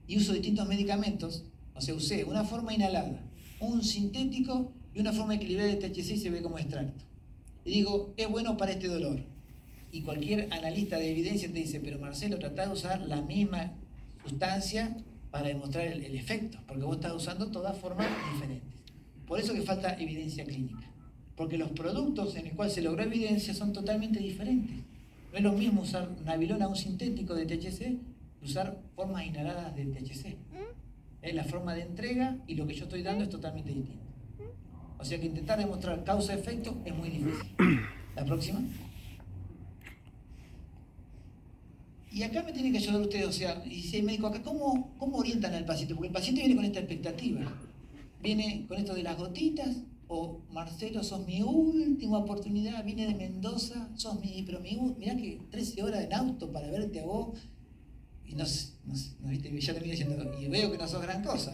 y uso distintos medicamentos, o sea, usé una forma inhalada, un sintético y una forma equilibrada de THC y CBD como extracto. Y digo, es bueno para este dolor. Y cualquier analista de evidencia te dice, pero Marcelo, tratá de usar la misma sustancia para demostrar el efecto, porque vos estás usando todas formas diferentes. Por eso que falta evidencia clínica, porque los productos en los cuales se logró evidencia son totalmente diferentes. No es lo mismo usar nabilona, un sintético de THC, que usar formas inhaladas de THC. La forma de entrega y lo que yo estoy dando es totalmente distinto. O sea que intentar demostrar causa-efecto es muy difícil. La próxima. Y acá me tienen que ayudar ustedes, o sea, y si hay médico acá, ¿cómo orientan al paciente? Porque el paciente viene con esta expectativa. Viene con esto de las gotitas, o Marcelo, sos mi última oportunidad, vine de Mendoza, mirá que 13 horas en auto para verte a vos. Y ¿viste? Ya te viene diciendo, y veo que no sos gran cosa,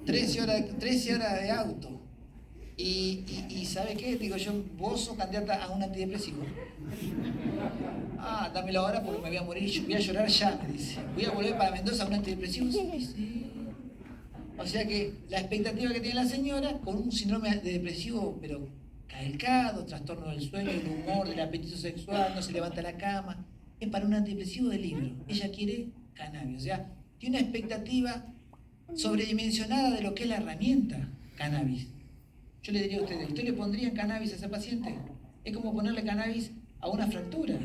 13 horas de auto. Y ¿sabe qué? Digo yo, vos sos candidata a un antidepresivo. Dámelo ahora porque me voy a morir, voy a llorar ya, me dice. Voy a volver para Mendoza a un antidepresivo. Sí. O sea que la expectativa que tiene la señora, con un síndrome de depresivo, pero calcado, trastorno del sueño, del humor, del apetito sexual, no se levanta de la cama, es para un antidepresivo de libro. Ella quiere cannabis. O sea, tiene una expectativa sobredimensionada de lo que es la herramienta cannabis. Yo le diría a ustedes, ¿usted le pondrían cannabis a ese paciente? Es como ponerle cannabis a una fractura.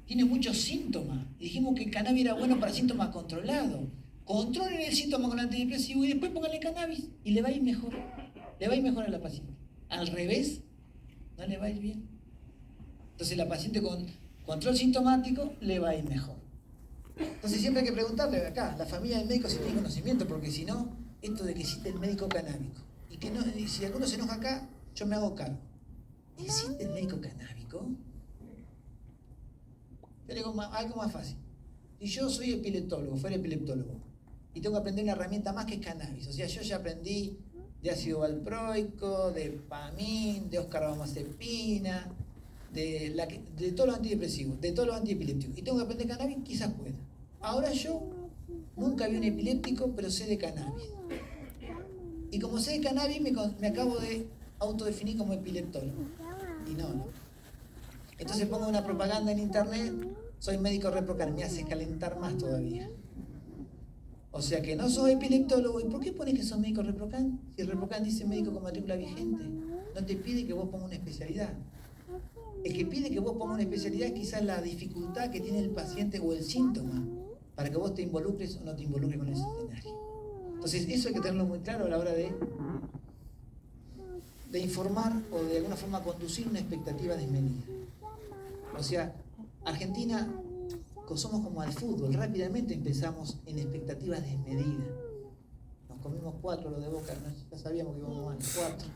Tiene muchos síntomas. Y dijimos que el cannabis era bueno para síntomas controlados. Controlen el síntoma con antidepresivo y después pónganle cannabis y le va a ir mejor. Le va a ir mejor a la paciente. Al revés, no le va a ir bien. Entonces la paciente con control sintomático le va a ir mejor. Entonces siempre hay que preguntarle acá, la familia del médico si tiene conocimiento, porque si no, esto de que existe el médico canábico. Y si alguno se enoja acá, yo me hago cargo. ¿Existe el médico canábico? Yo le digo algo más fácil. Si yo soy epileptólogo, fuera epileptólogo, y tengo que aprender una herramienta más que es cannabis, o sea, yo ya aprendí de ácido valproico, de pamín, de oscarbamazepina, de todos los antidepresivos, de todos los antiepilépticos, y tengo que aprender cannabis, quizás pueda. Ahora yo nunca vi un epiléptico, pero sé de cannabis. Y como sé de cannabis, me acabo de autodefinir como epileptólogo. Y no. Entonces pongo una propaganda en internet, soy médico Reprocan, me hace calentar más todavía. O sea que no sos epileptólogo. ¿Y por qué pones que sos médico Reprocan? Si el Reprocan dice médico con matrícula vigente, no te pide que vos pongas una especialidad. El que pide que vos pongas una especialidad es quizás la dificultad que tiene el paciente o el síntoma para que vos te involucres o no te involucres con el escenario. Entonces eso hay que tenerlo muy claro a la hora de informar o de alguna forma conducir una expectativa desmedida. O sea, Argentina, somos como al fútbol, rápidamente empezamos en expectativas desmedidas. Nos comimos 4 los de Boca, ya sabíamos que íbamos mal, 4.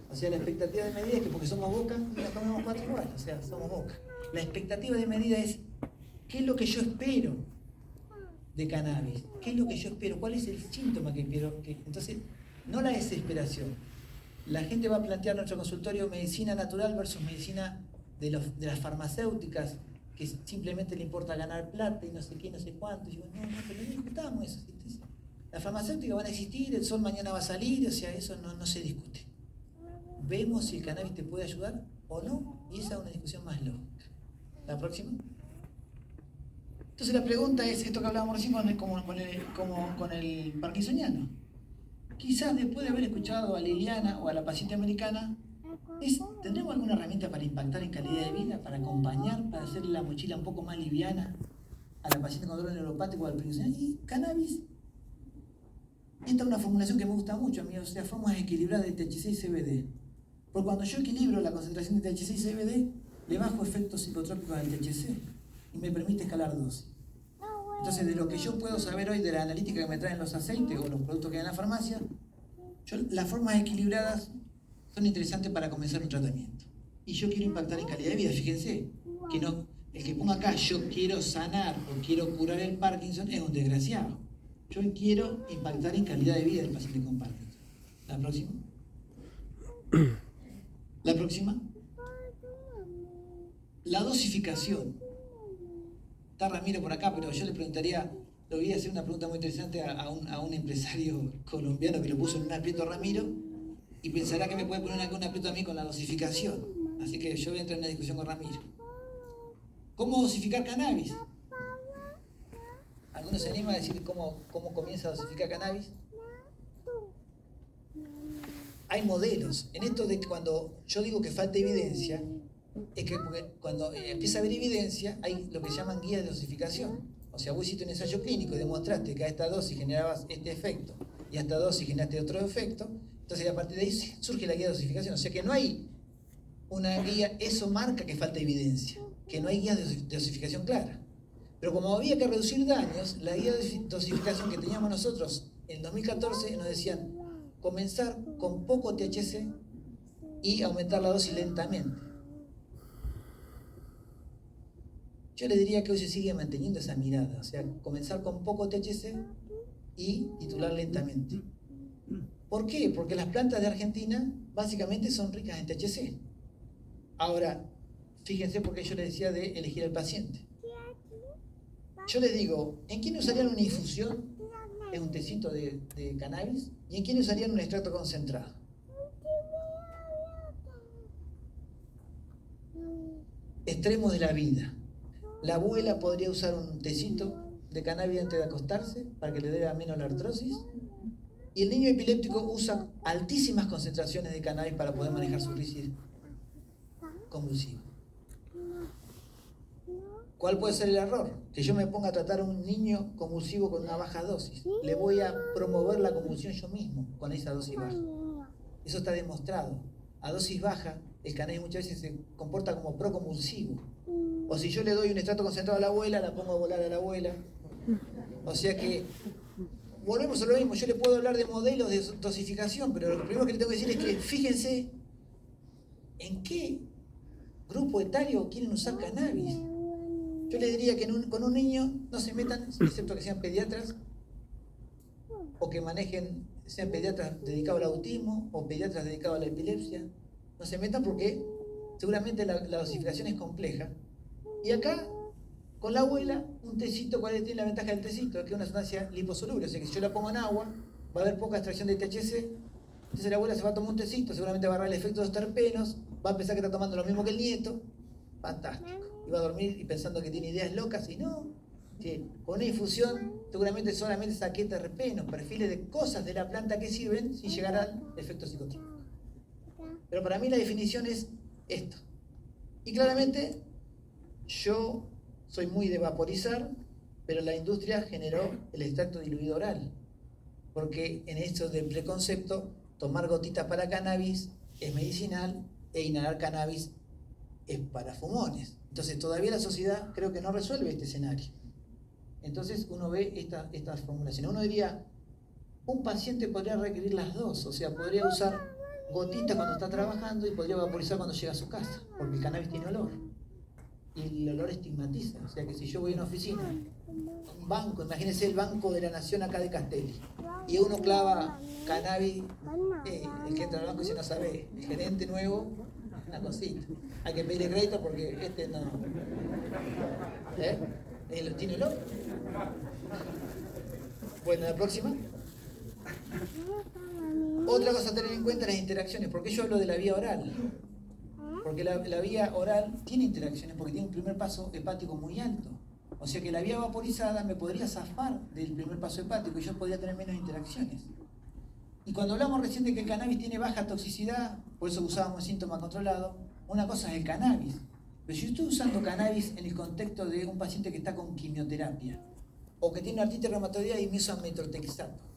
O sea, la expectativa desmedida es que porque somos Boca, nos comemos 4 igual, o sea, somos Boca. La expectativa desmedida es, ¿qué es lo que yo espero de cannabis? ¿Qué es lo que yo espero? ¿Cuál es el síntoma que espero? Entonces, no la desesperación. La gente va a plantear nuestro consultorio medicina natural versus medicina de las farmacéuticas, que simplemente le importa ganar plata y no sé qué, no sé cuánto. Y digo, no, pero no discutamos eso. Las farmacéuticas van a existir, el sol mañana va a salir, o sea, eso no se discute. Vemos si el cannabis te puede ayudar o no, y esa es una discusión más lógica. ¿La próxima? Entonces la pregunta es, esto que hablábamos recién con el parkinsoniano. Quizás después de haber escuchado a Liliana o a la paciente americana, ¿tendremos alguna herramienta para impactar en calidad de vida, para acompañar, para hacerle la mochila un poco más liviana a la paciente con dolor neuropático o al parkinsoniano? Y cannabis, esta es una formulación que me gusta mucho a mí, o sea, formas equilibradas de THC y CBD. Porque cuando yo equilibro la concentración de THC y CBD, le bajo efectos psicotrópicos al THC y me permite escalar dosis. Entonces, de lo que yo puedo saber hoy de la analítica que me traen los aceites o los productos que hay en la farmacia, las formas equilibradas son interesantes para comenzar un tratamiento. Y yo quiero impactar en calidad de vida, fíjense, que no, el que ponga acá, yo quiero sanar o quiero curar el Parkinson, es un desgraciado. Yo quiero impactar en calidad de vida del paciente con Parkinson. ¿La próxima? ¿La próxima? La dosificación. Está Ramiro por acá, pero yo le preguntaría, le voy a hacer una pregunta muy interesante a un empresario colombiano que lo puso en un aprieto a Ramiro y pensará que me puede poner un aprieto a mí con la dosificación. Así que yo voy a entrar en una discusión con Ramiro. ¿Cómo dosificar cannabis? ¿Alguno se anima a decir cómo comienza a dosificar cannabis? Hay modelos. En esto de que cuando yo digo que falta evidencia, es que cuando empieza a haber evidencia, hay lo que se llaman guías de dosificación. O sea, vos hiciste un ensayo clínico y demostraste que a esta dosis generabas este efecto y a esta dosis generaste otro efecto, entonces a partir de ahí surge la guía de dosificación. O sea que no hay una guía, eso marca que falta evidencia, que no hay guía de dosificación clara. Pero como había que reducir daños, la guía de dosificación que teníamos nosotros en 2014 nos decían comenzar con poco THC y aumentar la dosis lentamente. Yo le diría que hoy se sigue manteniendo esa mirada, o sea, comenzar con poco THC y titular lentamente. ¿Por qué? Porque las plantas de Argentina básicamente son ricas en THC. Ahora, fíjense por qué yo les decía de elegir al paciente. Yo les digo, ¿en quién usarían una infusión? Es un tecito de cannabis. ¿Y en quién usarían un extracto concentrado? Extremos de la vida. La abuela podría usar un tecito de cannabis antes de acostarse para que le dé menos la artrosis. Y el niño epiléptico usa altísimas concentraciones de cannabis para poder manejar su crisis convulsiva. ¿Cuál puede ser el error? Que yo me ponga a tratar a un niño convulsivo con una baja dosis. Le voy a promover la convulsión yo mismo con esa dosis baja. Eso está demostrado. A dosis baja, el cannabis muchas veces se comporta como proconvulsivo. O si yo le doy un extracto concentrado a la abuela, la pongo a volar a la abuela. O sea que volvemos a lo mismo. Yo le puedo hablar de modelos de dosificación, pero lo primero que le tengo que decir es que fíjense en qué grupo etario quieren usar cannabis. Yo les diría que con un niño no se metan, excepto que sean pediatras, o que sean pediatras dedicados al autismo, o pediatras dedicados a la epilepsia. No se metan porque seguramente la dosificación es compleja. Y acá, con la abuela, un tecito, ¿cuál tiene la ventaja del tecito? Es que es una sustancia liposoluble, o sea que si yo la pongo en agua, va a haber poca extracción de THC, entonces la abuela se va a tomar un tecito, seguramente va a agarrar el efecto de los terpenos, va a pensar que está tomando lo mismo que el nieto, fantástico. Y va a dormir y pensando que tiene ideas locas, y no, que con una infusión seguramente solamente saqué terpenos, perfiles de cosas de la planta que sirven sin llegar al efecto psicotrópico. Pero para mí la definición es esto. Y claramente yo soy muy de vaporizar, pero la industria generó el extracto diluido oral. Porque en esto del preconcepto, tomar gotitas para cannabis es medicinal e inhalar cannabis es para fumones. Entonces todavía la sociedad creo que no resuelve este escenario. Entonces uno ve estas formulaciones. Uno diría, un paciente podría requerir las dos, o sea, podría usar gotitas cuando está trabajando y podría vaporizar cuando llega a su casa, porque el cannabis tiene olor. Y el olor estigmatiza, o sea que si yo voy a una oficina, un banco, imagínense el Banco de la Nación acá de Castelli, y uno clava cannabis, el que entra al banco dice no sabe, el gerente nuevo, una cosita, hay que pedirle crédito porque este no, ¿tiene olor? Bueno, la próxima. Otra cosa a tener en cuenta, las interacciones, porque yo hablo de la vía oral. Porque la vía oral tiene interacciones, porque tiene un primer paso hepático muy alto. O sea que la vía vaporizada me podría zafar del primer paso hepático y yo podría tener menos interacciones. Y cuando hablamos recién de que el cannabis tiene baja toxicidad, por eso usábamos síntoma controlado, una cosa es el cannabis. Pero si yo estoy usando cannabis en el contexto de un paciente que está con quimioterapia, o que tiene artritis reumatoidea y me usan metotrexato,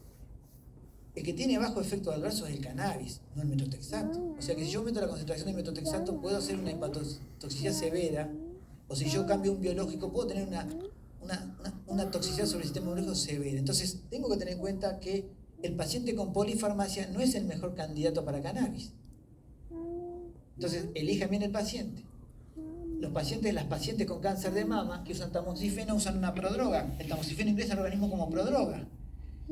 el que tiene bajo efecto adverso es el cannabis, no el metotrexato. O sea que si yo meto la concentración de metotrexato, puedo hacer una hepatotoxicidad severa, o si yo cambio un biológico, puedo tener una toxicidad sobre el sistema inmunológico severa. Entonces, tengo que tener en cuenta que el paciente con polifarmacia no es el mejor candidato para cannabis. Entonces, elijan bien el paciente. Las pacientes con cáncer de mama que usan tamoxifeno usan una prodroga. El tamoxifeno ingresa al organismo como prodroga.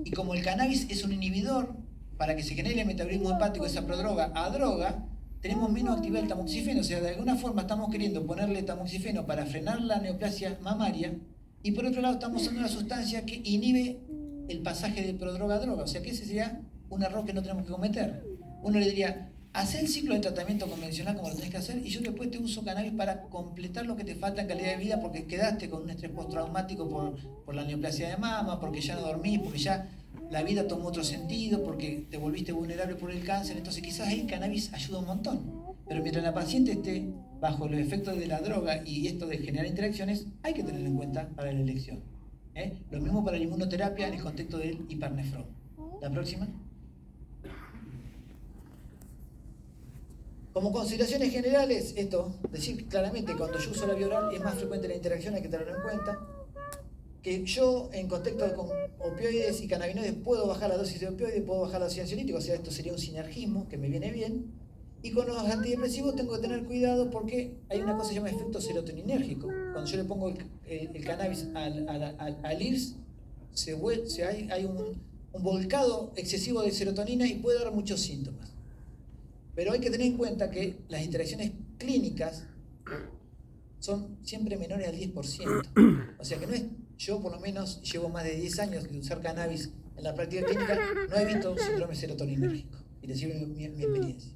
Y como el cannabis es un inhibidor para que se genere el metabolismo hepático de esa prodroga a droga, tenemos menos actividad del tamoxifeno. O sea, de alguna forma estamos queriendo ponerle tamoxifeno para frenar la neoplasia mamaria y por otro lado estamos usando una sustancia que inhibe el pasaje de prodroga a droga. O sea que ese sería un error que no tenemos que cometer. Uno le diría, hacé el ciclo de tratamiento convencional como lo tenés que hacer y yo después te uso cannabis para completar lo que te falta en calidad de vida porque quedaste con un estrés postraumático por la neoplasia de mama, porque ya no dormís, porque ya la vida tomó otro sentido, porque te volviste vulnerable por el cáncer. Entonces quizás ahí el cannabis ayuda un montón. Pero mientras la paciente esté bajo los efectos de la droga y esto de generar interacciones, hay que tenerlo en cuenta para la elección. Lo mismo para la inmunoterapia en el contexto del hipernefrón. La próxima. Como consideraciones generales, esto, decir claramente, cuando yo uso la vía oral es más frecuente la interacción, hay que tenerlo en cuenta. Que yo, en contexto con opioides y cannabinoides, puedo bajar la dosis de opioides, puedo bajar la dosis de ansiolítico, o sea, esto sería un sinergismo que me viene bien. Y con los antidepresivos tengo que tener cuidado porque hay una cosa que se llama efecto serotoninérgico. Cuando yo le pongo el cannabis al IRS, hay un volcado excesivo de serotonina y puede dar muchos síntomas. Pero hay que tener en cuenta que las interacciones clínicas son siempre menores al 10%. O sea que no es, yo por lo menos llevo más de 10 años de usar cannabis en la práctica clínica, no he visto síndrome serotoninérgico. Y les sirve mi experiencia.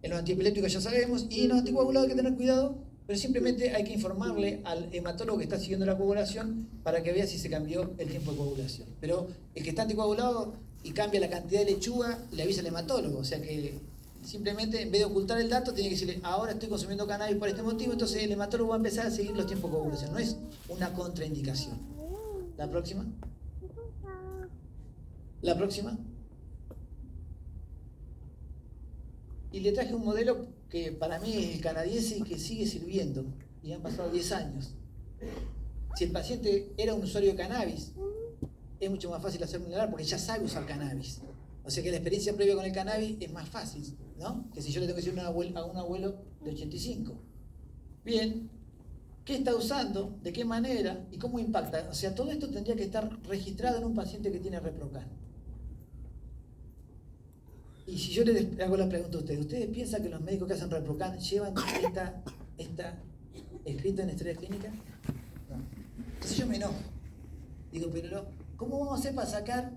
En los antiepilépticos ya sabemos, y en los anticoagulados hay que tener cuidado, pero simplemente hay que informarle al hematólogo que está siguiendo la coagulación para que vea si se cambió el tiempo de coagulación. Pero el que está anticoagulado y cambia la cantidad de lechuga, le avisa al hematólogo, o sea que simplemente en vez de ocultar el dato tiene que decirle, ahora estoy consumiendo cannabis por este motivo, entonces el hematólogo va a empezar a seguir los tiempos de coagulación, no es una contraindicación. La próxima. La próxima. Y le traje un modelo que para mí es el canadiense y que sigue sirviendo, y han pasado 10 años. Si el paciente era un usuario de cannabis, es mucho más fácil hacer un milagro porque ya sabe usar cannabis. O sea que la experiencia previa con el cannabis es más fácil, ¿no? Que si yo le tengo que decir a un abuelo de 85. Bien, ¿qué está usando? ¿De qué manera? ¿Y cómo impacta? O sea, todo esto tendría que estar registrado en un paciente que tiene Reprocan. Y si yo les hago la pregunta a ¿ustedes piensan que los médicos que hacen Reprocan llevan esta escrito en historia clínica? No. Entonces yo me enojo. Digo, pero ¿cómo vamos a hacer para sacar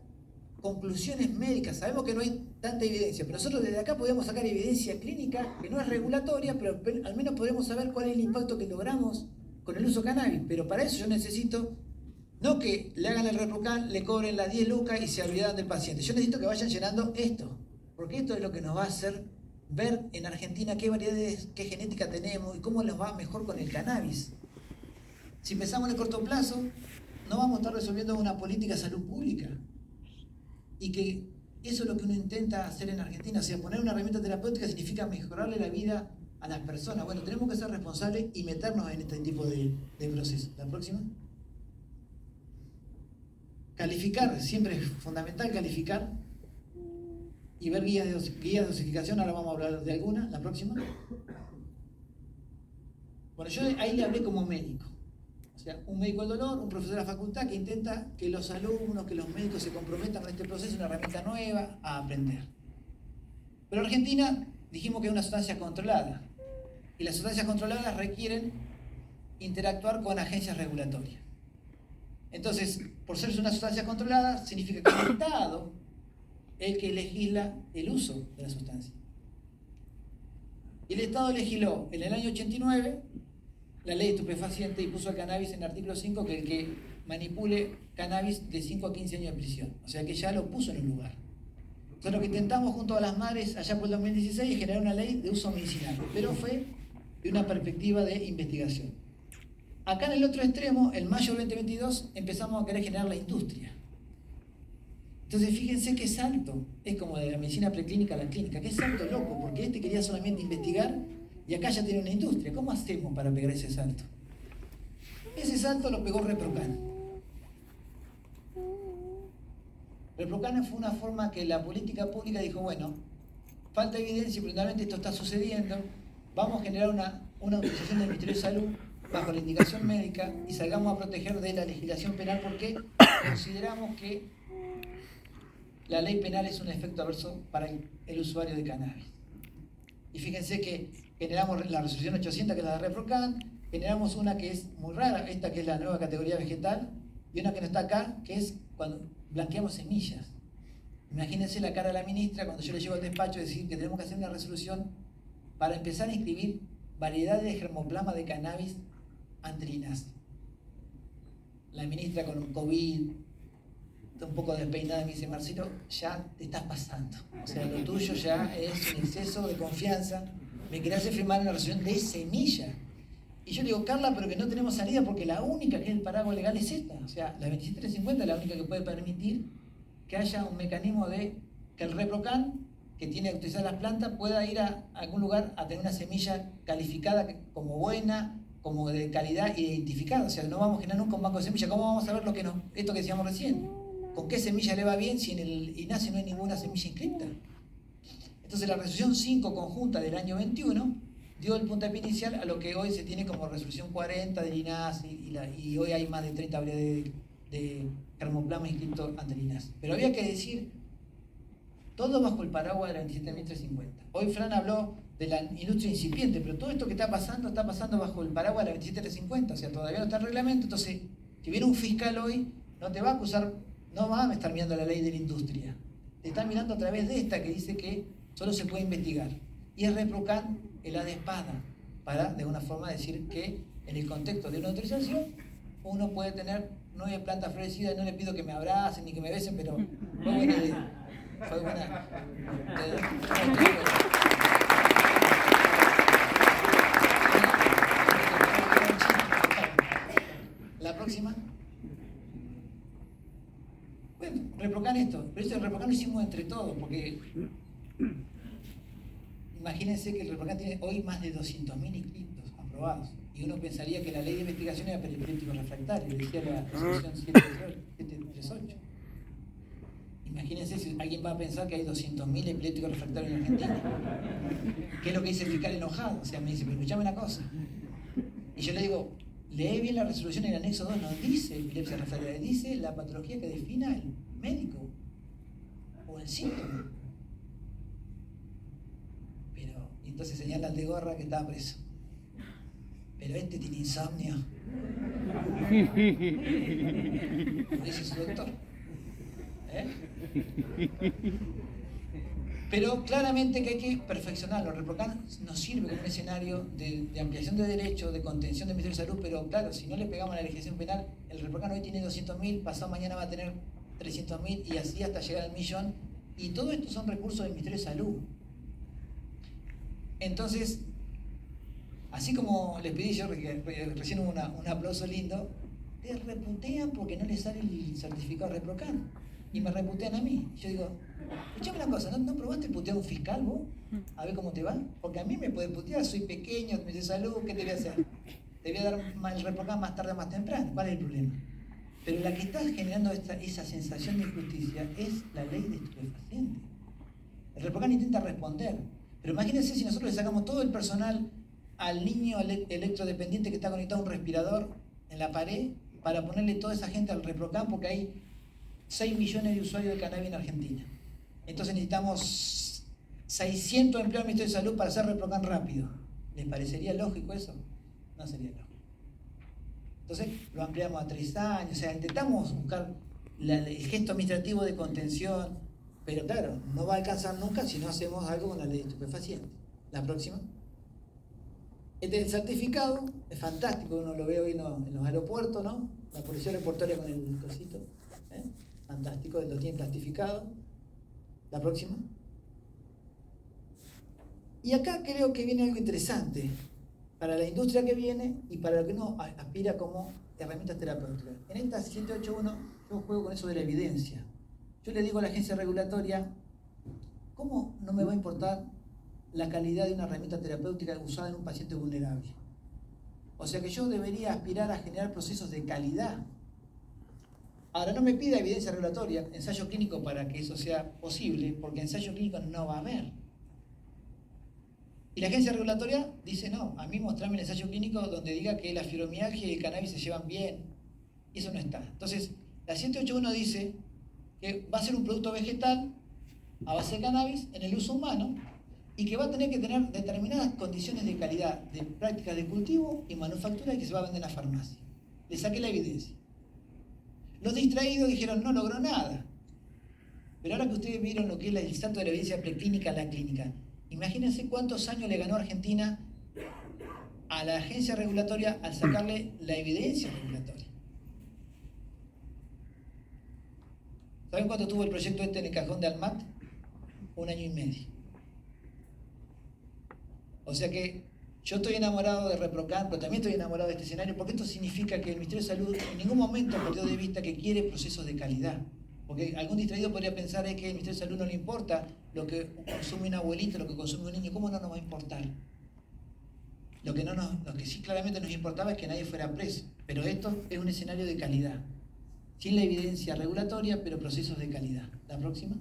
conclusiones médicas? Sabemos que no hay tanta evidencia, pero nosotros desde acá podemos sacar evidencia clínica que no es regulatoria, pero al menos podemos saber cuál es el impacto que logramos con el uso de cannabis. Pero para eso yo necesito, no que le hagan el Reprocan, le cobren las 10 lucas y se olvidan del paciente. Yo necesito que vayan llenando esto, porque esto es lo que nos va a hacer ver en Argentina qué variedades, qué genética tenemos y cómo nos va mejor con el cannabis. Si pensamos en el corto plazo, no vamos a estar resolviendo una política de salud pública. Y que eso es lo que uno intenta hacer en Argentina. O sea, poner una herramienta terapéutica significa mejorarle la vida a las personas. Bueno, tenemos que ser responsables y meternos en este tipo de procesos. La próxima. Calificar, siempre es fundamental calificar y ver guías de dosificación. Ahora vamos a hablar de alguna. La próxima. Bueno, yo ahí le hablé como médico. O sea, un médico del dolor, un profesor de la facultad que intenta que los alumnos, que los médicos se comprometan con este proceso, una herramienta nueva, a aprender. Pero en Argentina dijimos que es una sustancia controlada. Y las sustancias controladas requieren interactuar con agencias regulatorias. Entonces, por ser una sustancia controlada, significa que es el Estado el que legisla el uso de la sustancia. Y el Estado legisló en el año 89 la ley de estupefacientes y puso al cannabis en el artículo 5 que el que manipule cannabis de 5 a 15 años de prisión. O sea que ya lo puso en un lugar. Entonces lo que intentamos junto a las madres allá por el 2016 es generar una ley de uso medicinal, pero fue de una perspectiva de investigación. Acá en el otro extremo, en mayo del 2022, empezamos a querer generar la industria. Entonces fíjense qué salto, es como de la medicina preclínica a la clínica, qué salto loco, porque este quería solamente investigar y acá ya tiene una industria. ¿Cómo hacemos para pegar ese salto? Ese salto lo pegó Reprocan. Reprocan fue una forma que la política pública dijo, bueno, falta evidencia y principalmente esto está sucediendo, vamos a generar una autorización del Ministerio de Salud bajo la indicación médica y salgamos a proteger de la legislación penal porque consideramos que la ley penal es un efecto adverso para el usuario de cannabis. Y fíjense que generamos la resolución 800, que es la de Reprocan, generamos una que es muy rara, esta que es la nueva categoría vegetal, y una que no está acá, que es cuando blanqueamos semillas. Imagínense la cara de la ministra cuando yo le llego al despacho y decir que tenemos que hacer una resolución para empezar a inscribir variedades de germoplasma de cannabis antrinas. La ministra con un COVID, está un poco despeinada, me dice: Marcelo, ya te estás pasando. O sea, lo tuyo ya es un exceso de confianza. Me querés hacer firmar una resolución de semilla. Y yo le digo: Carla, pero que no tenemos salida porque la única que es el paraguas legal es esta. O sea, la 27350 es la única que puede permitir que haya un mecanismo de que el ReproCan, que tiene que utilizar las plantas, pueda ir a algún lugar a tener una semilla calificada como buena, como de calidad identificada. O sea, no vamos a generar nunca un banco de semillas. ¿Cómo vamos a ver lo que no? Esto que decíamos recién. ¿Con qué semilla le va bien si en el INASE no hay ninguna semilla inscripta? Entonces la resolución 5 conjunta del año 21 dio el puntapié inicial a lo que hoy se tiene como resolución 40 del INASE y hoy hay más de 30 variedades de germoplasma inscrito ante el INASE. Pero había que decir todo bajo el paraguas de la 27350. Hoy Fran habló de la industria incipiente, pero todo esto que está pasando bajo el paraguas de la 27350. O sea, todavía no está el reglamento. Entonces, si viene un fiscal hoy, no te va a acusar, no va a estar mirando la ley de la industria. Te están mirando a través de esta que dice que solo se puede investigar. Y el ReproCan es la de espada, para de alguna forma decir que en el contexto de una autorización uno puede tener 9 plantas florecidas. No le pido que me abracen ni que me besen, pero fue buena idea. Fue buena. La próxima. Bueno, ReproCan esto. Pero esto de ReproCan lo hicimos entre todos, porque imagínense que el ReproCan tiene hoy más de 200.000 inscritos aprobados. Y uno pensaría que la ley de investigación era para epilépticos refractarios, decía la resolución 738. Imagínense si alguien va a pensar que hay 200.000 epilépticos refractarios en Argentina. ¿Qué es lo que dice el fiscal enojado? O sea, me dice: pero escuchame una cosa. Y yo le digo: lee bien la resolución, en el anexo 2 no dice epilepsia refractaria, dice la patología que defina el médico o el síntoma. Pero entonces señala al de gorra que estaba preso. Pero este tiene insomnio. Lo dice su doctor. Pero claramente que hay que perfeccionarlo. El ReproCan nos sirve como un escenario de ampliación de derechos, de contención del Ministerio de Salud, pero claro, si no le pegamos a la legislación penal, el ReproCan hoy tiene 200.000, pasado mañana va a tener 300.000 y así hasta llegar al 1.000.000. Y todo esto son recursos del Ministerio de Salud. Entonces, así como les pedí yo, recién hubo un aplauso lindo, te reputean porque no les sale el certificado ReproCan. Y me reputean a mí. Yo digo: escuchame una cosa, ¿no probaste putear a un fiscal vos? A ver cómo te va. Porque a mí me puede putear, soy pequeño, me dice salud, ¿qué te voy a hacer? Te voy a dar el ReproCan más tarde o más temprano. ¿Cuál es el problema? Pero la que está generando esa sensación de injusticia es la ley de estupefacientes. El ReproCan intenta responder. Pero imagínense si nosotros le sacamos todo el personal al niño electrodependiente que está conectado a un respirador en la pared para ponerle toda esa gente al ReproCan, porque hay 6 millones de usuarios de cannabis en Argentina. Entonces necesitamos 600 empleados del Ministerio de Salud para hacer ReproCan rápido. ¿Les parecería lógico eso? No sería lógico. Entonces lo ampliamos a 3 años, o sea, intentamos buscar el gesto administrativo de contención, pero claro, no va a alcanzar nunca si no hacemos algo con la ley de estupefacientes. La próxima. Este certificado es fantástico, uno lo ve hoy en los aeropuertos, ¿no? La policía aeroportuaria con el cosito. Fantástico, lo tienen plastificado. La próxima. Y acá creo que viene algo interesante para la industria que viene y para lo que uno aspira como herramientas terapéuticas. En esta 781 yo juego con eso de la evidencia. Yo le digo a la agencia regulatoria: ¿cómo no me va a importar la calidad de una herramienta terapéutica usada en un paciente vulnerable? O sea que yo debería aspirar a generar procesos de calidad. Ahora, no me pida evidencia regulatoria, ensayo clínico para que eso sea posible, porque ensayo clínico no va a haber. Y la agencia regulatoria dice: no, a mí mostrame el ensayo clínico donde diga que la fibromialgia y el cannabis se llevan bien. Eso no está. Entonces, la 781 dice que va a ser un producto vegetal a base de cannabis en el uso humano y que va a tener que tener determinadas condiciones de calidad, de prácticas de cultivo y manufactura, y que se va a vender en la farmacia. Le saqué la evidencia. Los distraídos dijeron: no logró nada. Pero ahora que ustedes vieron lo que es el salto de la evidencia preclínica a la clínica, imagínense cuántos años le ganó Argentina a la agencia regulatoria al sacarle la evidencia regulatoria. ¿Saben cuánto tuvo el proyecto este en el cajón de ANMAT? 1 año y medio. O sea que yo estoy enamorado de ReproCan, pero también estoy enamorado de este escenario, porque esto significa que el Ministerio de Salud en ningún momento perdió de vista que quiere procesos de calidad. Porque algún distraído podría pensar es que al Ministerio de Salud no le importa lo que consume un abuelito, lo que consume un niño. ¿Cómo no nos va a importar? Lo que sí claramente nos importaba es que nadie fuera preso. Pero esto es un escenario de calidad. Sin la evidencia regulatoria, pero procesos de calidad. ¿La próxima?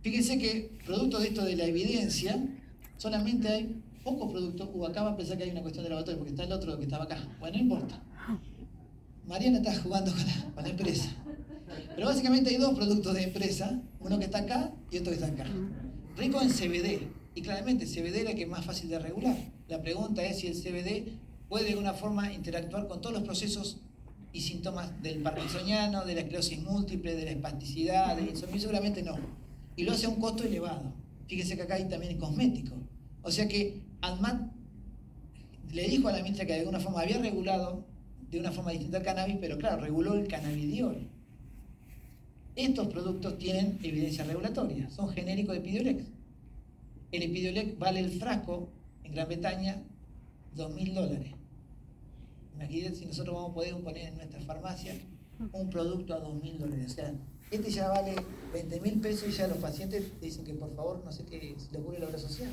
Fíjense que producto de esto de la evidencia, solamente hay pocos productos. Acá va a pensar que hay una cuestión de laboratorio, porque está el otro que estaba acá. Bueno, no importa. Mariana está jugando con la empresa. Pero básicamente hay 2 productos de empresa, uno que está acá y otro que está acá. Rico en CBD, y claramente CBD era el que es más fácil de regular. La pregunta es si el CBD puede de alguna forma interactuar con todos los procesos y síntomas del parkinsoniano, de la esclerosis múltiple, de la espasticidad, del insomnio. Seguramente no. Y lo hace a un costo elevado. Fíjese que acá hay también cosmético. O sea que ANMAT le dijo a la ministra que de alguna forma había regulado de una forma distinta el cannabis, pero claro, reguló el cannabidiol. Estos productos tienen evidencia regulatoria, son genéricos de Epidiolex. El Epidiolex vale el frasco en Gran Bretaña $2.000. Imagínense si nosotros vamos a poder poner en nuestra farmacia un producto a $2.000. O sea, este ya vale 20.000 pesos y ya los pacientes dicen que por favor no sé qué se le ocurre la obra social.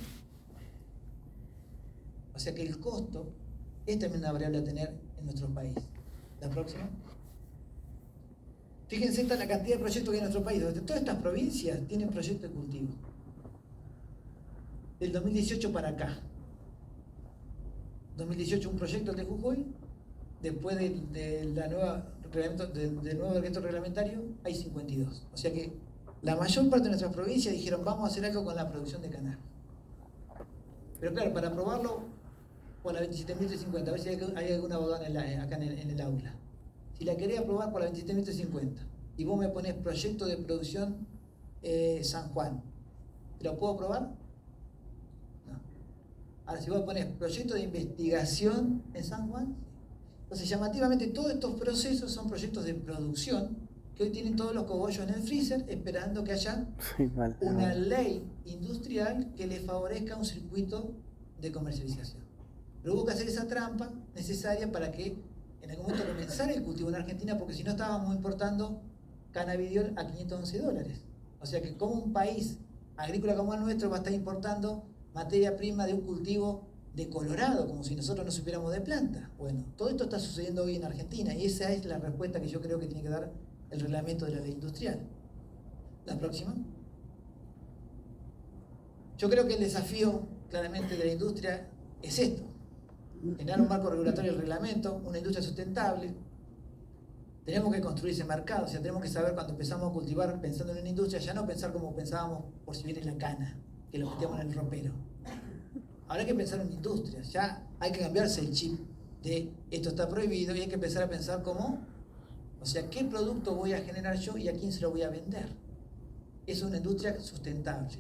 O sea que el costo es también una variable a tener en nuestro país. La próxima. Fíjense esta la cantidad de proyectos que hay en nuestro país. Donde todas estas provincias tienen proyectos de cultivo. Del 2018 para acá. 2018 un proyecto de Jujuy. Después del nuevo decreto reglamentario hay 52. O sea que la mayor parte de nuestras provincias dijeron vamos a hacer algo con la producción de cannabis. Pero claro, para aprobarlo por la 27.350, a ver si hay alguna abogada acá en el aula. Si la querés aprobar por la 27.350 y vos me pones proyecto de producción San Juan, ¿te lo puedo aprobar? No. Ahora, si vos pones proyecto de investigación en San Juan, entonces llamativamente todos estos procesos son proyectos de producción que hoy tienen todos los cogollos en el freezer esperando que haya una ley industrial que les favorezca un circuito de comercialización. Pero hubo que hacer esa trampa necesaria para que en algún momento comenzara el cultivo en Argentina, porque si no estábamos importando cannabidiol a $511. O sea que como un país agrícola como el nuestro va a estar importando materia prima de un cultivo de Colorado, como si nosotros no supiéramos de planta. Bueno, todo esto está sucediendo hoy en Argentina y esa es la respuesta que yo creo que tiene que dar el reglamento de la ley industrial. La próxima. Yo creo que el desafío claramente de la industria es esto: generar un marco regulatorio del reglamento, una industria sustentable. Tenemos que construir ese mercado, o sea, tenemos que saber cuando empezamos a cultivar pensando en una industria, ya no pensar como pensábamos por si viene la cana, que lo metíamos en el ropero. Ahora hay que pensar en industria, ya hay que cambiarse el chip de esto está prohibido y hay que empezar a pensar cómo, o sea, qué producto voy a generar yo y a quién se lo voy a vender. Es una industria sustentable.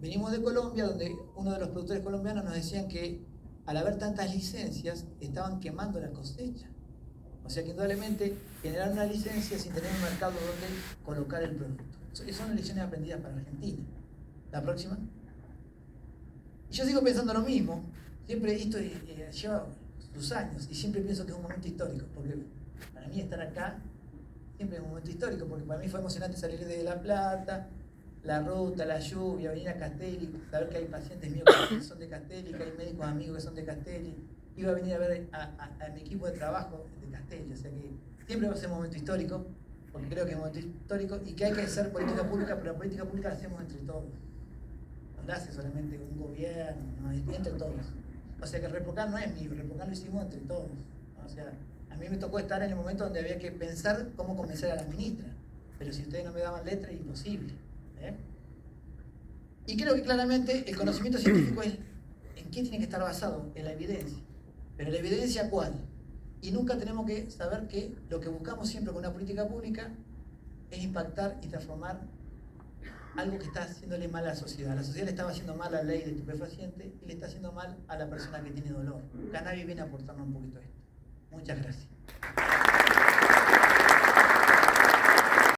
Venimos de Colombia, donde uno de los productores colombianos nos decían que al haber tantas licencias, estaban quemando la cosecha. O sea que indudablemente generar una licencia sin tener un mercado donde colocar el producto. Son lecciones aprendidas para Argentina. La próxima. Y yo sigo pensando lo mismo. Siempre esto lleva sus años y siempre pienso que es un momento histórico. Porque para mí estar acá siempre es un momento histórico. Porque para mí fue emocionante salir de La Plata, la ruta, la lluvia, venir a Castelli, saber que hay pacientes míos que son de Castelli, que hay médicos amigos que son de Castelli. Iba a venir a ver a mi equipo de trabajo de Castelli, o sea que siempre va a ser un momento histórico, porque creo que es un momento histórico y que hay que hacer política pública, pero la política pública la hacemos entre todos. No la hace solamente un gobierno, no, es entre todos. O sea que ReproCan no es mío, ReproCan lo hicimos entre todos. O sea, a mí me tocó estar en el momento donde había que pensar cómo convencer a la ministra, pero si ustedes no me daban letra es imposible. Y creo que claramente el conocimiento científico es en qué tiene que estar basado, en la evidencia. Pero la evidencia ¿cuál? Y nunca tenemos que saber que lo que buscamos siempre con una política pública es impactar y transformar algo que está haciéndole mal a la sociedad. La sociedad le estaba haciendo mal a la ley de estupefacientes y le está haciendo mal a la persona que tiene dolor. Cannabis viene a aportarnos un poquito esto. Muchas gracias.